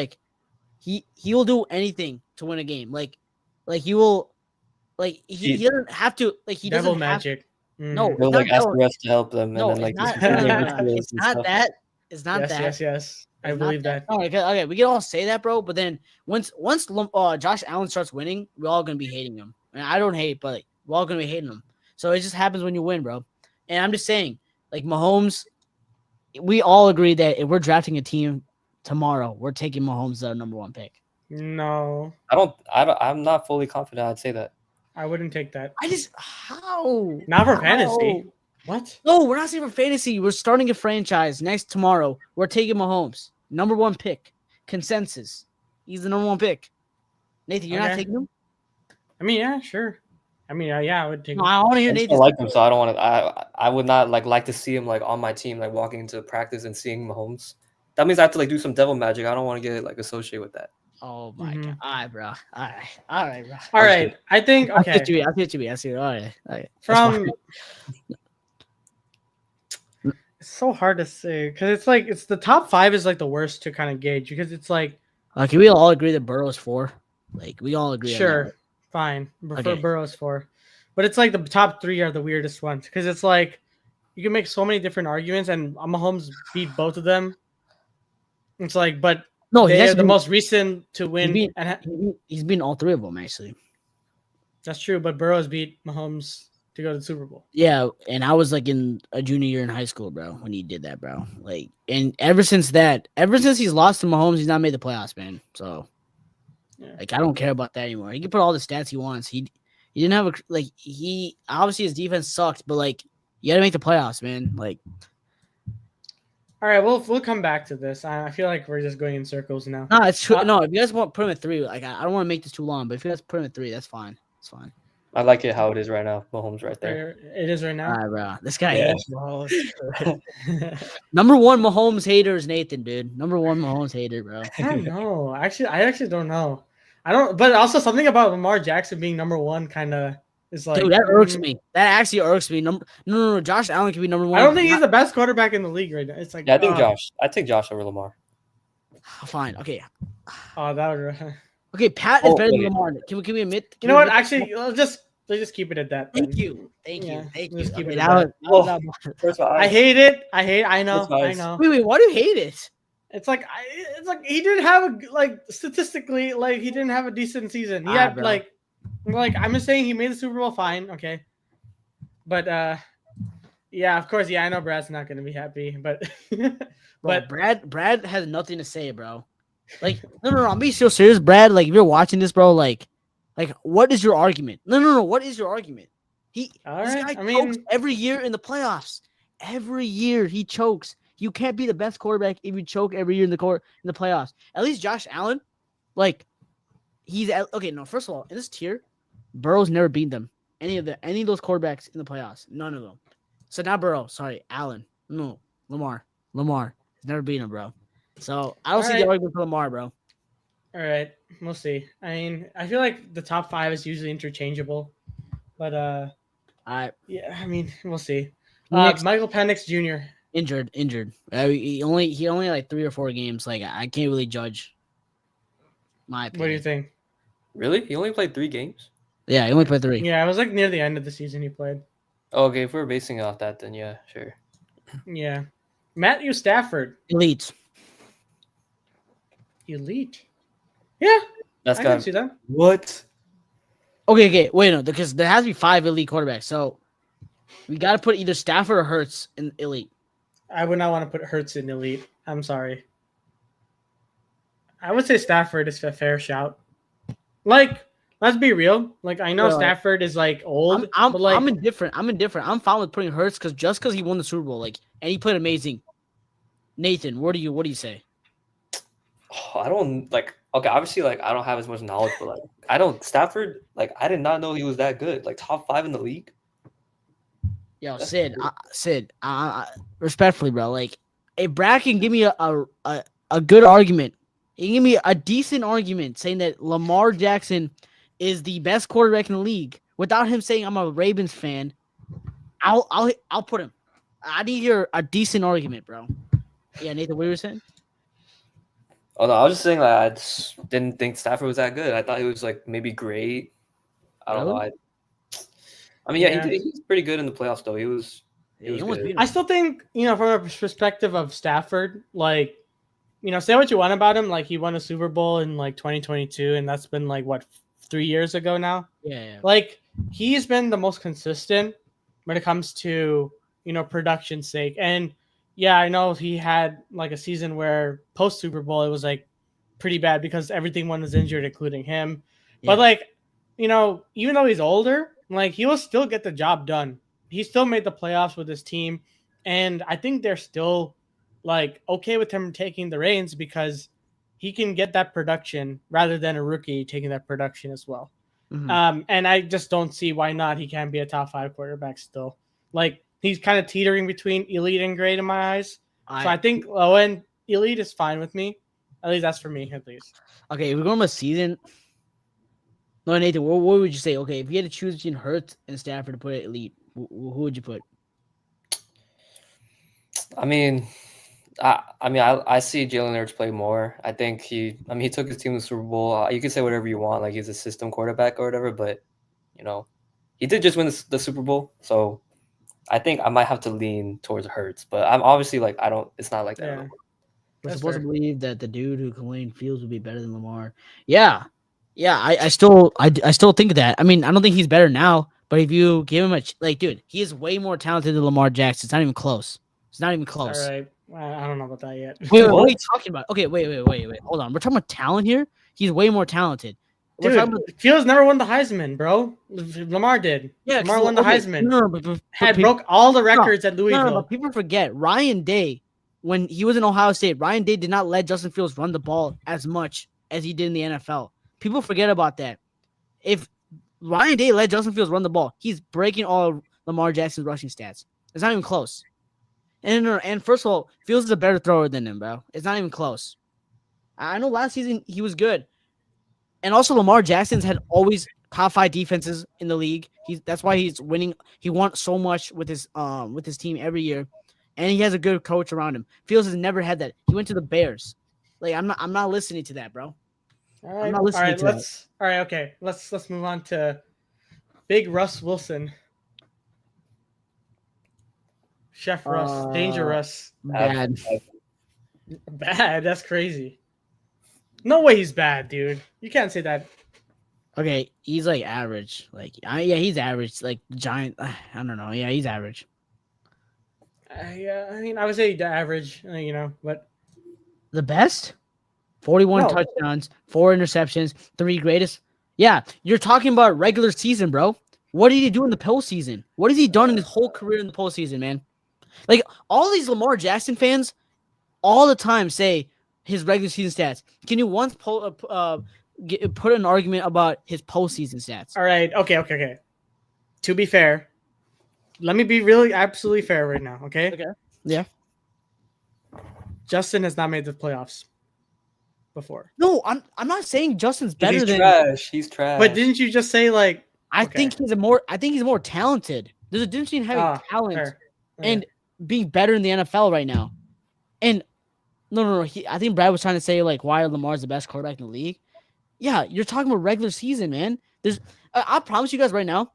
C: he will do anything to win a game. He will he doesn't have to he
A: devil
C: doesn't
A: magic.
C: No,
B: They'll ask the refs to help them,
C: no,
B: and then
C: it's not, it's not that. It's not that.
A: Yes. I believe that.
C: Oh, okay, we can all say that, bro. But then once Josh Allen starts winning, we're all gonna be hating him. And I don't hate, but we're all gonna be hating him. So it just happens when you win, bro. And I'm just saying, Mahomes, we all agree that if we're drafting a team tomorrow, we're taking Mahomes as our number 1 pick.
A: No,
B: I'm not fully confident I'd say that.
A: I wouldn't take that.
C: How?
A: Not for fantasy. What?
C: No, we're not saying for fantasy. We're starting a franchise next tomorrow. We're taking Mahomes, number 1 pick, consensus. He's the number 1 pick. Nathan, you're not taking him?
A: Yeah, sure. I would take him.
C: I want to hear
B: I
C: Nathan.
B: like him, so I don't want to. I would not like to see him on my team, walking into practice and seeing Mahomes. That means I have to do some devil magic. I don't want to get associated with that.
C: Oh my god! All right, bro. All right, bro.
A: All right. I think
C: I see what you mean. All right.
A: From it's so hard to say because it's the top 5 is the worst to kind of gauge because it's
C: can we all agree that Burrow's 4? We all agree.
A: Sure,
C: on that.
A: Fine. Prefer Burrow's 4, but it's the top 3 are the weirdest ones because it's you can make so many different arguments and Mahomes beat both of them. It's but
C: No,
A: they
C: he's
A: are the
C: actually
A: most recent to win.
C: he's been all three of them actually.
A: That's true, but Burrow's beat Mahomes to go to the Super Bowl.
C: Yeah, and I was like in a junior year in high school, bro, when he did that, bro. Like, and ever since he's lost to Mahomes, he's not made the playoffs, man. So, like, I don't care about that anymore. He can put all the stats he wants. He didn't have he obviously his defense sucked, but like, you got to make the playoffs, man. Like,
A: All right, we'll come back to this. I feel like we're just going in circles now.
C: no, it's true. No, if you guys want to put him at 3, like, I don't want to make this too long, but if you guys put him at 3, that's fine. It's fine.
B: I like it how it is right now. Mahomes right there.
A: It is right now.
C: All right, bro. This guy
B: Yeah.
C: hates Mahomes. Number one Mahomes hater is Nathan, dude. Number one Mahomes hater, bro.
A: I don't know. I actually don't know. I don't. But also something about Lamar Jackson being number one kind of is like.
C: Dude, that irks me. That actually irks me. No. Josh Allen can be number 1.
A: I don't think he's the best quarterback in the league right now. It's like.
B: Yeah, I take Josh over Lamar.
C: Fine. Okay.
A: Oh, that would.
C: Okay, Pat is better than Lamar. Can we admit?
A: You know what? Actually, let's just keep it at that.
C: Thank you. Thank you.
A: Just keep
C: Okay,
A: it at that.
B: First of all,
A: I hate it. I know. I know.
C: Wait. Why do you hate it?
A: It's like he didn't have statistically he didn't have a decent season. He had
C: bro.
A: like I'm just saying he made the Super Bowl fine, okay. But yeah, of course, I know Brad's not gonna be happy, but
C: but Brad has nothing to say, bro. Like no, I'm being so serious, Brad. Like if you're watching this, bro, like what is your argument? No. What is your argument? This guy chokes every year in the playoffs. Every year he chokes. You can't be the best quarterback if you choke every year in the playoffs. At least Josh Allen, like he's okay. No, first of all, in this tier, Burrow's never beat them. Any of those quarterbacks in the playoffs, none of them. So not Burrow. Sorry, Allen. No, Lamar. He's never beaten him, bro. So I don't see the argument for Lamar, bro.
A: All right, we'll see. I mean, I feel like the top 5 is usually interchangeable, but yeah, I mean, we'll see. Michael Penix Jr.
C: Injured. He only had like 3 or 4 games. Like I can't really judge. My opinion.
A: What do you think?
B: Really? He only played 3 games?
C: Yeah, he only played 3.
A: Yeah, it was like near the end of the season he played.
B: Oh, okay, if we're basing it off that, then yeah, sure.
A: Yeah. Matthew Stafford.
C: Elite.
A: Yeah.
B: That's
A: I can see that.
B: What?
C: Okay. Wait, no, because there has to be 5 elite quarterbacks. So we got to put either Stafford or Hurts in elite.
A: I would not want to put Hurts in elite. I'm sorry. I would say Stafford is a fair shout. Like, let's be real. Like, I know Stafford is like old. But like,
C: I'm indifferent. I'm fine with putting Hurts because he won the Super Bowl, like, and he played amazing. Nathan, what do you say?
B: Oh, I don't like. Okay, obviously, like I don't have as much knowledge, but like Stafford. Like I did not know he was that good. Like top 5 in the league.
C: Yo, Sid, respectfully, bro. Like, if Brad can give me a good argument, he can give me a decent argument saying that Lamar Jackson is the best quarterback in the league without him saying I'm a Ravens fan, I'll put him. I need to hear a decent argument, bro. Yeah, Nathan, what were you saying?
B: Oh no, I was just saying like I just didn't think Stafford was that good. I thought he was like maybe great. I don't know. I mean, yeah, he was pretty good in the playoffs though. He was good.
A: I still think, from a perspective of Stafford, like, say what you want about him. Like, he won a Super Bowl in like 2022, and that's been like what 3 years ago now.
C: Yeah.
A: Like, he's been the most consistent when it comes to production's sake. And yeah, I know he had like a season where post Super Bowl it was like pretty bad because everyone was injured, including him. Yeah. But like, even though he's older, like he will still get the job done. He still made the playoffs with his team, and I think they're still like okay with him taking the reins because he can get that production rather than a rookie taking that production as well. Mm-hmm. And I just don't see why not. He can be a top 5 quarterback still. Like, he's kind of teetering between elite and great in my eyes. So I think low end elite is fine with me. At least that's for me, at least.
C: Okay, if we're going with season. No, Nathan, what would you say? Okay, if you had to choose between Hurts and Stafford to put it elite, who would you put?
B: I mean, I see Jalen Hurts play more. I think he took his team to the Super Bowl. You can say whatever you want, like he's a system quarterback or whatever, but he did just win the Super Bowl, so I think I might have to lean towards Hurts. But I'm obviously like it's not like that.
A: Yeah.
C: We're
A: That's
C: supposed
A: fair.
C: to believe that the dude who complained Fields would be better than Lamar. Yeah, I still think that. I mean, I don't think he's better now, but if you give him dude, he is way more talented than Lamar Jackson. It's not even close. It's not even
A: All
C: close.
A: right. I don't know about that yet.
C: Wait, what are
B: What?
C: you talking about? Okay, wait. Hold on. We're talking about talent here. He's way more talented. We're talking about
A: Dude, Fields never won the Heisman, bro. Lamar did.
C: yeah.
A: Lamar won the Heisman.
C: No,
A: Had
C: people,
A: broke all the
C: no,
A: records at
C: no,
A: Louisville.
C: but people forget Ryan Day when he was in Ohio State. Ryan Day did not let Justin Fields run the ball as much as he did in the NFL. People forget about that. If Ryan Day let Justin Fields run the ball, he's breaking all of Lamar Jackson's rushing stats. It's not even close. And first of all, Fields is a better thrower than him, bro. It's not even close. I know last season he was good. And also Lamar Jackson's had always top 5 defenses in the league. That's why he's winning. He won so much with his team every year. And he has a good coach around him. Fields has never had that. He went to the Bears. Like I'm not listening to that, bro.
A: All right.
C: I'm not listening to that.
A: All right, okay. Let's move on to Big Russ Wilson. Chef Russ, Danger Russ.
C: Bad.
A: Bad. That's crazy. No way he's bad, dude. You can't say that.
C: Okay, he's like average. Yeah, he's average. Like giant. I don't know. Yeah, he's average.
A: Yeah, I mean, I would say the average, but
C: The best? 41
A: No.
C: touchdowns, 4 interceptions, 3 greatest. Yeah, you're talking about regular season, bro. What did he do in the postseason? What has he done in his whole career in the postseason, man? Like, all these Lamar Jackson fans all the time say his regular season stats. Can you once put an argument about his postseason stats?
A: all right, okay. To be fair, let me be really absolutely fair right now, okay?
C: Okay. Yeah.
A: Justin has not made the playoffs before.
C: No, I'm not saying Justin's better
B: He's
C: than.
B: trash. He's trash.
A: But didn't you just say like
C: I
A: okay.
C: think he's more talented. There's a difference between having talent
A: fair.
C: and being better in the NFL right now. And no. I think Brad was trying to say like why Lamar's the best quarterback in the league. Yeah, you're talking about regular season, man. I promise you guys right now,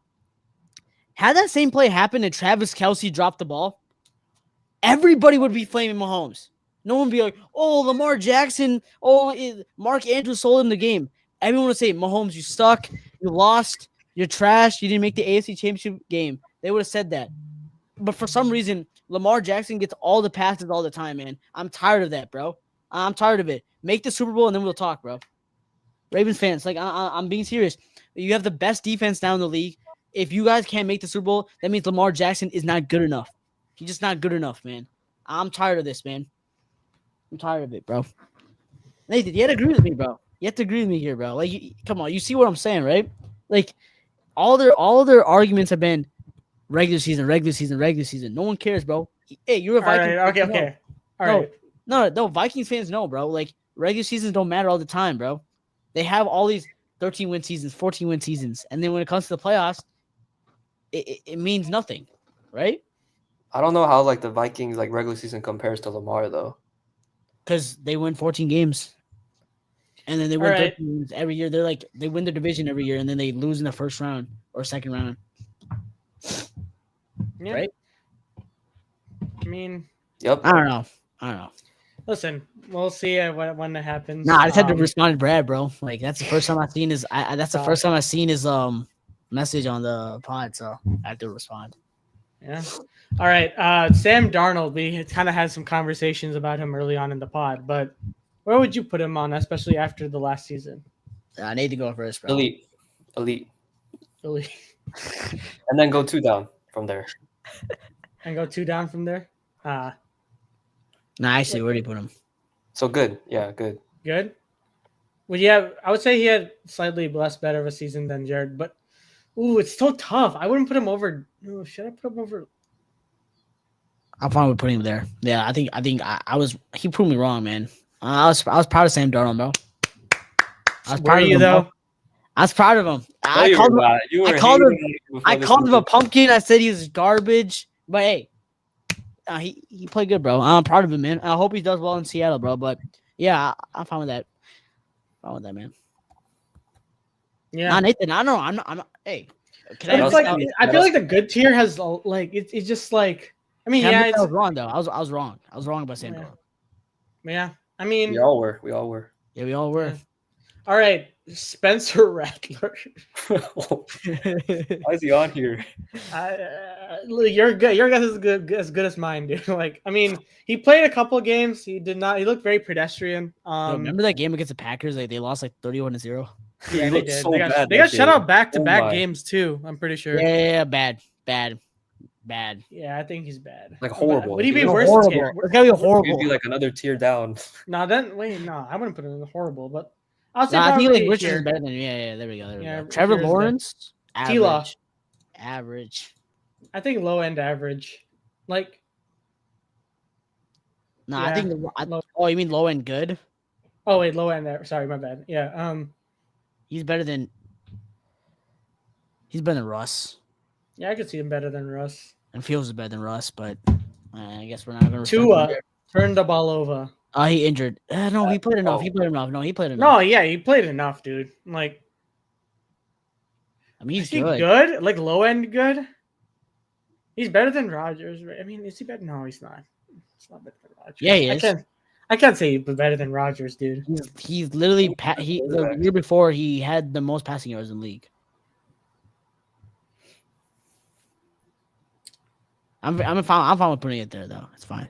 C: had that same play happened and Travis Kelce dropped the ball, everybody would be flaming Mahomes. No one would be like, oh, Lamar Jackson, Mark Andrews sold him the game. Everyone would say, Mahomes, you suck, you lost, you're trash, you didn't make the AFC Championship game. They would have said that. But for some reason, Lamar Jackson gets all the passes all the time, man. I'm tired of that, bro. I'm tired of it. Make the Super Bowl and then we'll talk, bro. Ravens fans, like I'm being serious. You have the best defense now in the league. If you guys can't make the Super Bowl, that means Lamar Jackson is not good enough. He's just not good enough, man. I'm tired of this, man. I'm tired of it, bro. Nathan, you had to agree with me, bro. You have to agree with me here, bro. Like, come on, you see what I'm saying, right? Like, all their arguments have been regular season. No one cares, bro. Hey, you're a Viking.
A: All right, okay. All right.
C: No, Vikings fans know, bro. Like, regular seasons don't matter all the time, bro. They have all these 13-win seasons, 14-win seasons, and then when it comes to the playoffs, it means nothing, right?
B: I don't know how like the Vikings like regular season compares to Lamar though.
C: Because they win 14 games. And then they win 13 games every year. They win their division every year, and then they lose in the first round or second round.
A: Yeah.
C: Right?
A: I mean,
B: Yep.
C: I don't know.
A: Listen, we'll see when it happens.
C: Nah, I just had to respond to Brad, bro. Like that's the first time I've seen his. That's the first time I've seen his message on the pod, so I had to respond.
A: Yeah. All right. Sam Darnold. We kind of had some conversations about him early on in the pod, but where would you put him on, especially after the last season?
C: I need to go first, bro.
B: Elite. And then go 2 down from there.
A: And go 2 down from there.
C: Nah, actually, where do you put him?
B: So good. Yeah, good.
A: Good. Well, yeah, I would say he had slightly less better of a season than Jared, but it's so tough. I wouldn't put him over. No, should I put him over?
C: I'm fine with putting him there. Yeah, I think I was. He proved me wrong, man. I was proud of Sam Darnold, bro. I was proud of him, though. I was proud of him. I called him a pumpkin. I said he was garbage, but hey, he played good, bro. I'm proud of him, man. I hope he does well in Seattle, bro. But yeah, I'm fine with that. Fine with that, man.
A: Yeah,
C: nah, Nathan. I don't know. I'm not. Hey,
A: I feel like the good tier has like it's just like. I mean,
C: I was wrong though. I was wrong. I was wrong about Sam Darnold.
A: Yeah, I
B: We
A: mean,
B: all were. We all were.
C: Yeah, we all were.
A: yeah. All right, Spencer Rattler.
B: Why is he on here?
A: Your guess is as good as mine, dude. Like, I mean, he played a couple of games. He did not. He looked very pedestrian.
C: Yo, remember that game against the Packers? Like they lost like 31-0.
B: He
A: Yeah, they
B: looked
A: did.
B: so
A: They
B: bad
A: got
B: that
A: shut
B: day.
A: out back to
B: Oh
A: back
B: my.
A: games too. I'm pretty sure.
C: Yeah, bad.
A: Yeah, I think he's bad.
B: Like horrible.
A: Would he be
B: He's
A: worse?
C: Horrible. It's gotta be
B: He'd
C: horrible.
B: be like another tier down.
A: No, then wait, no, I wouldn't put him in horrible, but I'll say
C: Nah, I think
A: probably
C: like Richards
A: here.
C: is better than yeah. There we go.
A: Yeah,
C: Trevor
A: here's the-
C: Lawrence,
A: T-Law.
C: average.
A: I think low end average. Like,
C: No,
A: Yeah,
C: I think.
A: low-
C: Oh, you mean low end good?
A: oh wait, low end there. Sorry, my bad. Yeah,
C: He's better than. He's better than Russ,
A: yeah, I could see him better than Russ.
C: and Fields is better than Russ, but I guess we're not gonna.
A: Tua turned the ball over.
C: Oh, he injured. No, he played enough.
B: oh.
C: He played enough. No, he played enough.
A: No, yeah, he played enough, dude. Like,
C: I mean
A: is
C: he's
A: he
C: good.
A: good? Like low end good? He's better than Rodgers, right? I mean, is he better? No, he's not. He's not better than Rodgers.
C: Yeah, he is.
A: I can't say he's better than Rodgers, dude.
C: He's literally the year before he had the most passing yards in the league. I'm fine with putting it there though. It's fine.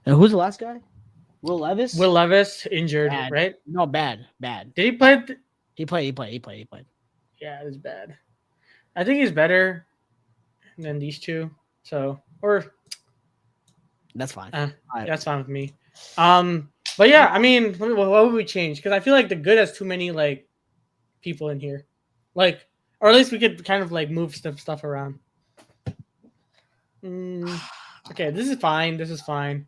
C: And who's the last guy? Will Levis.
A: Will Levis injured,
C: Bad.
A: right?
C: No, bad.
A: Did he play?
C: He played.
A: Yeah, it's bad. I think he's better than these two. So, or
C: That's fine.
A: that's fine with me. But yeah, I mean, what would we change? Because I feel like the good has too many like people in here, like, or at least we could kind of like move stuff around. Okay, this is fine. This is fine.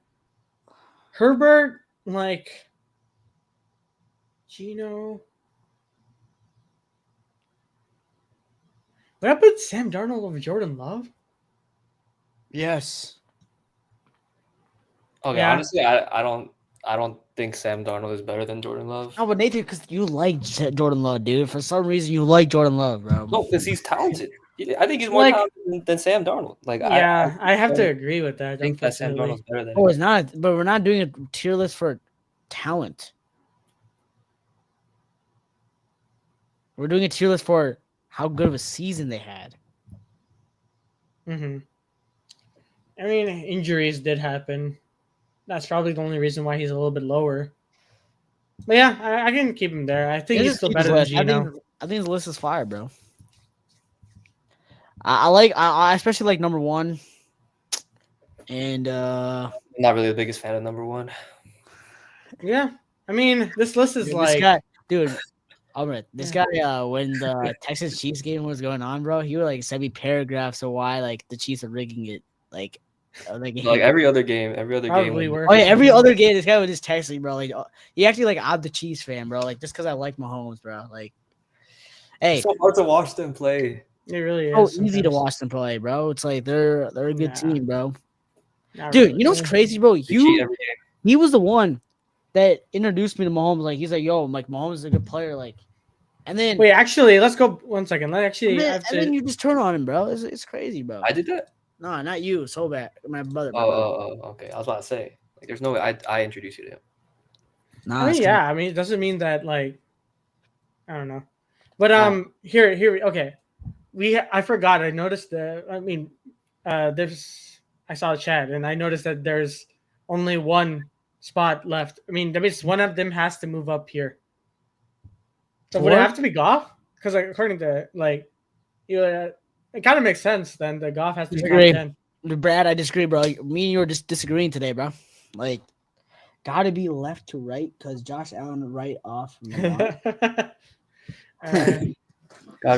A: Herbert, like, Gino. Would I put Sam Darnold over Jordan Love?
C: Yes.
B: Okay,
A: Yeah.
B: honestly, I don't think Sam Darnold is better than Jordan Love.
C: No, but Nathan, because you like Jordan Love, dude. For some reason, you like Jordan Love, bro.
B: No, because he's talented. I think he's more
A: Like-
B: talented than Sam Darnold. Like,
A: Yeah, I have to agree with that.
B: I think that Sam
A: Unfortunately.
B: Darnold's better than
C: Oh,
B: him.
C: it's not. But we're not doing a tier list for talent. We're doing a tier list for how good of a season they had.
A: Mm-hmm. I mean, injuries did happen. That's probably the only reason why he's a little bit lower. But yeah, I can keep him there. I think he's still better than Gino.
C: I think the list is fire, bro. I especially like number one. And
B: I'm not really the biggest fan of number one.
A: Yeah, I mean, this list is
C: dude,
A: like,
C: this guy, dude. Alright, this guy, when the Texas Chiefs game was going on, bro, he would like send me paragraphs of why like the Chiefs are rigging it, like
B: Every other game.
A: probably were.
C: Oh yeah, every other game, this guy would just text me, bro. Like, he actually like I'm the Chiefs fan, bro. Like, just because I like Mahomes, bro. Like, hey,
B: It's so hard to watch them play.
A: It really is.
C: so easy to
A: sometimes.
C: watch them play, bro. It's like they're a good
A: Nah.
C: team, bro.
A: Not
C: Dude,
A: really.
C: you know what's crazy, bro?
B: They cheat every game.
C: He was the one that introduced me to Mahomes. Like, he's like, yo, like Mahomes is a good player. Like, and then
A: Wait, actually, let's go 1 second.
C: and
A: Actually,
C: then you just turn on him, bro. It's crazy, bro.
B: I did that.
C: No, not you. So bad. My brother.
B: Oh, okay. I was about to say, like, there's no way I introduced you to him.
C: Nah,
A: I mean,
C: it's
A: yeah. I mean, it doesn't mean that like, I don't know. But
C: Yeah.
A: here. Okay, I forgot. I noticed I saw a chat and I noticed that there's only one spot left. I mean, that means one of them has to move up here. So would it
C: Four?
A: have to be Goff? Because like, according to like, it kind of makes sense. Then the Goff has to be top
C: Disagree.
A: 10.
C: Brad, I disagree, bro. Me and you are just disagreeing today, bro. Like, gotta be left to right because Josh Allen right off.
B: Gotta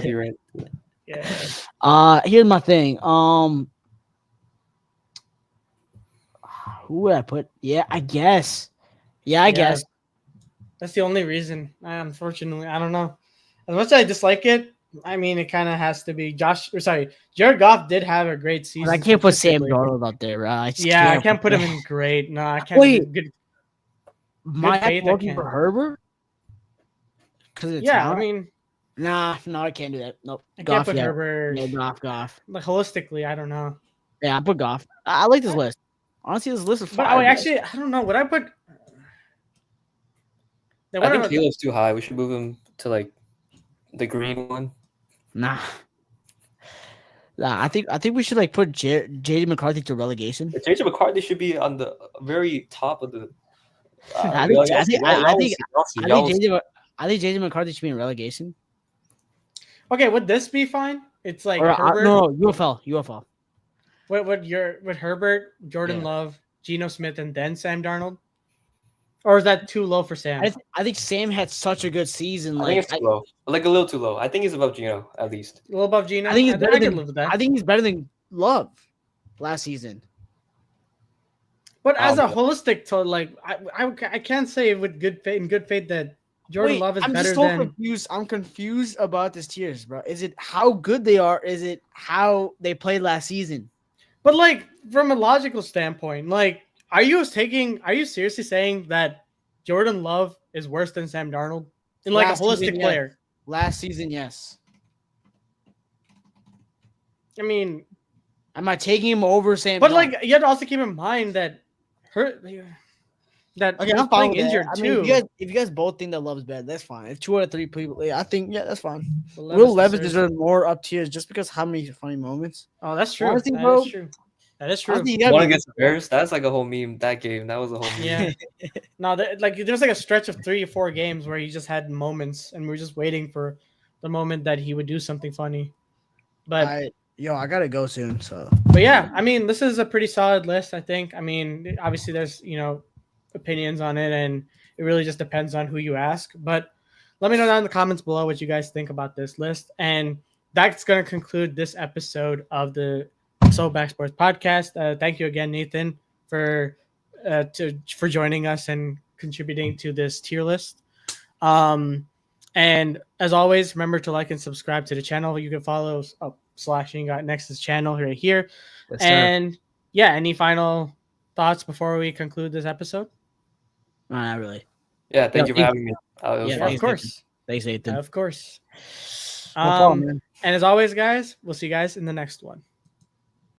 B: be right.
A: Yeah.
C: Here's my thing. Who would I put? Yeah, I guess. I guess.
A: That's the only reason. Unfortunately, I don't know. As much as I dislike it, I mean, it kind of has to be Jared Goff did have a great season.
C: I can't put Sam
A: statistically.
C: Darnold out there, bro. I
A: can't put him in great. No, I can't.
C: Wait.
A: Good.
C: My
A: faith, I
C: looking
A: can.
C: for Herbert. Because
A: Yeah, I mean,
C: no, I can't do that. Nope.
A: I can't
C: Goff,
A: put
C: yeah.
A: Herbert.
C: Yeah, Goff.
A: Like holistically, I don't know.
C: Yeah, I put Goff. I like this list. Honestly, this list is
A: But
C: fire. bro.
A: actually, I don't know. Would I put?
B: I think Caleb's too high. We should move him to like the green one.
C: Nah. I think we should like put JJ McCarthy to relegation.
B: JJ McCarthy should be on the very top of the.
C: I think JJ McCarthy should be in relegation.
A: Okay, would this be fine? It's like
C: Or,
A: Herbert.
C: no, UFL.
A: With Herbert, Jordan Love, Geno Smith, and then Sam Darnold? Or is that too low for Sam?
C: I think Sam had such a good season.
B: I think it's too low. Like a little too low. I think he's above Geno at least.
A: A little above Geno.
C: I think he's better than.
A: live with that.
C: I think he's better than Love last season.
A: But as a holistic, I can't say with in good faith that Jordan Love is better than.
C: Confused. I'm confused about this tiers, bro. Is it how good they are? Is it how they played last season?
A: But like from a logical standpoint, like. Are you seriously saying that Jordan Love is worse than Sam Darnold in like a holistic player?
C: Last season, yes.
A: I mean,
C: am I taking him over Sam?
A: But like, you have to also keep in mind that I'm playing injured too.
C: If you guys both think that Love's bad, that's fine. If 2 out of 3 people, I think that's fine. Will Levis deserve more up tiers just because how many funny moments?
A: Oh, that's true.
C: Honestly,
A: That is true.
B: One against the Bears, that's like a whole meme. That game, that was a whole meme.
A: Yeah. No, there's like a stretch of 3 or 4 games where he just had moments, and we were just waiting for the moment that he would do something funny. But
C: I gotta go soon. So,
A: but yeah, I mean, this is a pretty solid list. I think. I mean, obviously, there's opinions on it, and it really just depends on who you ask. But let me know down in the comments below what you guys think about this list, and that's going to conclude this episode of the SoBackSports podcast. Thank you again, Nathan, for joining us and contributing to this tier list. And as always, remember to like and subscribe to the channel. You can follow SlashingGotNext's channel right here. Yes, and yeah, any final thoughts before we conclude this episode?
C: Not really.
B: Yeah, thank you for having me.
A: Of course.
C: Thanks, Nathan.
A: Of course.
C: No problem, man.
A: And as always, guys, we'll see you guys in the next one.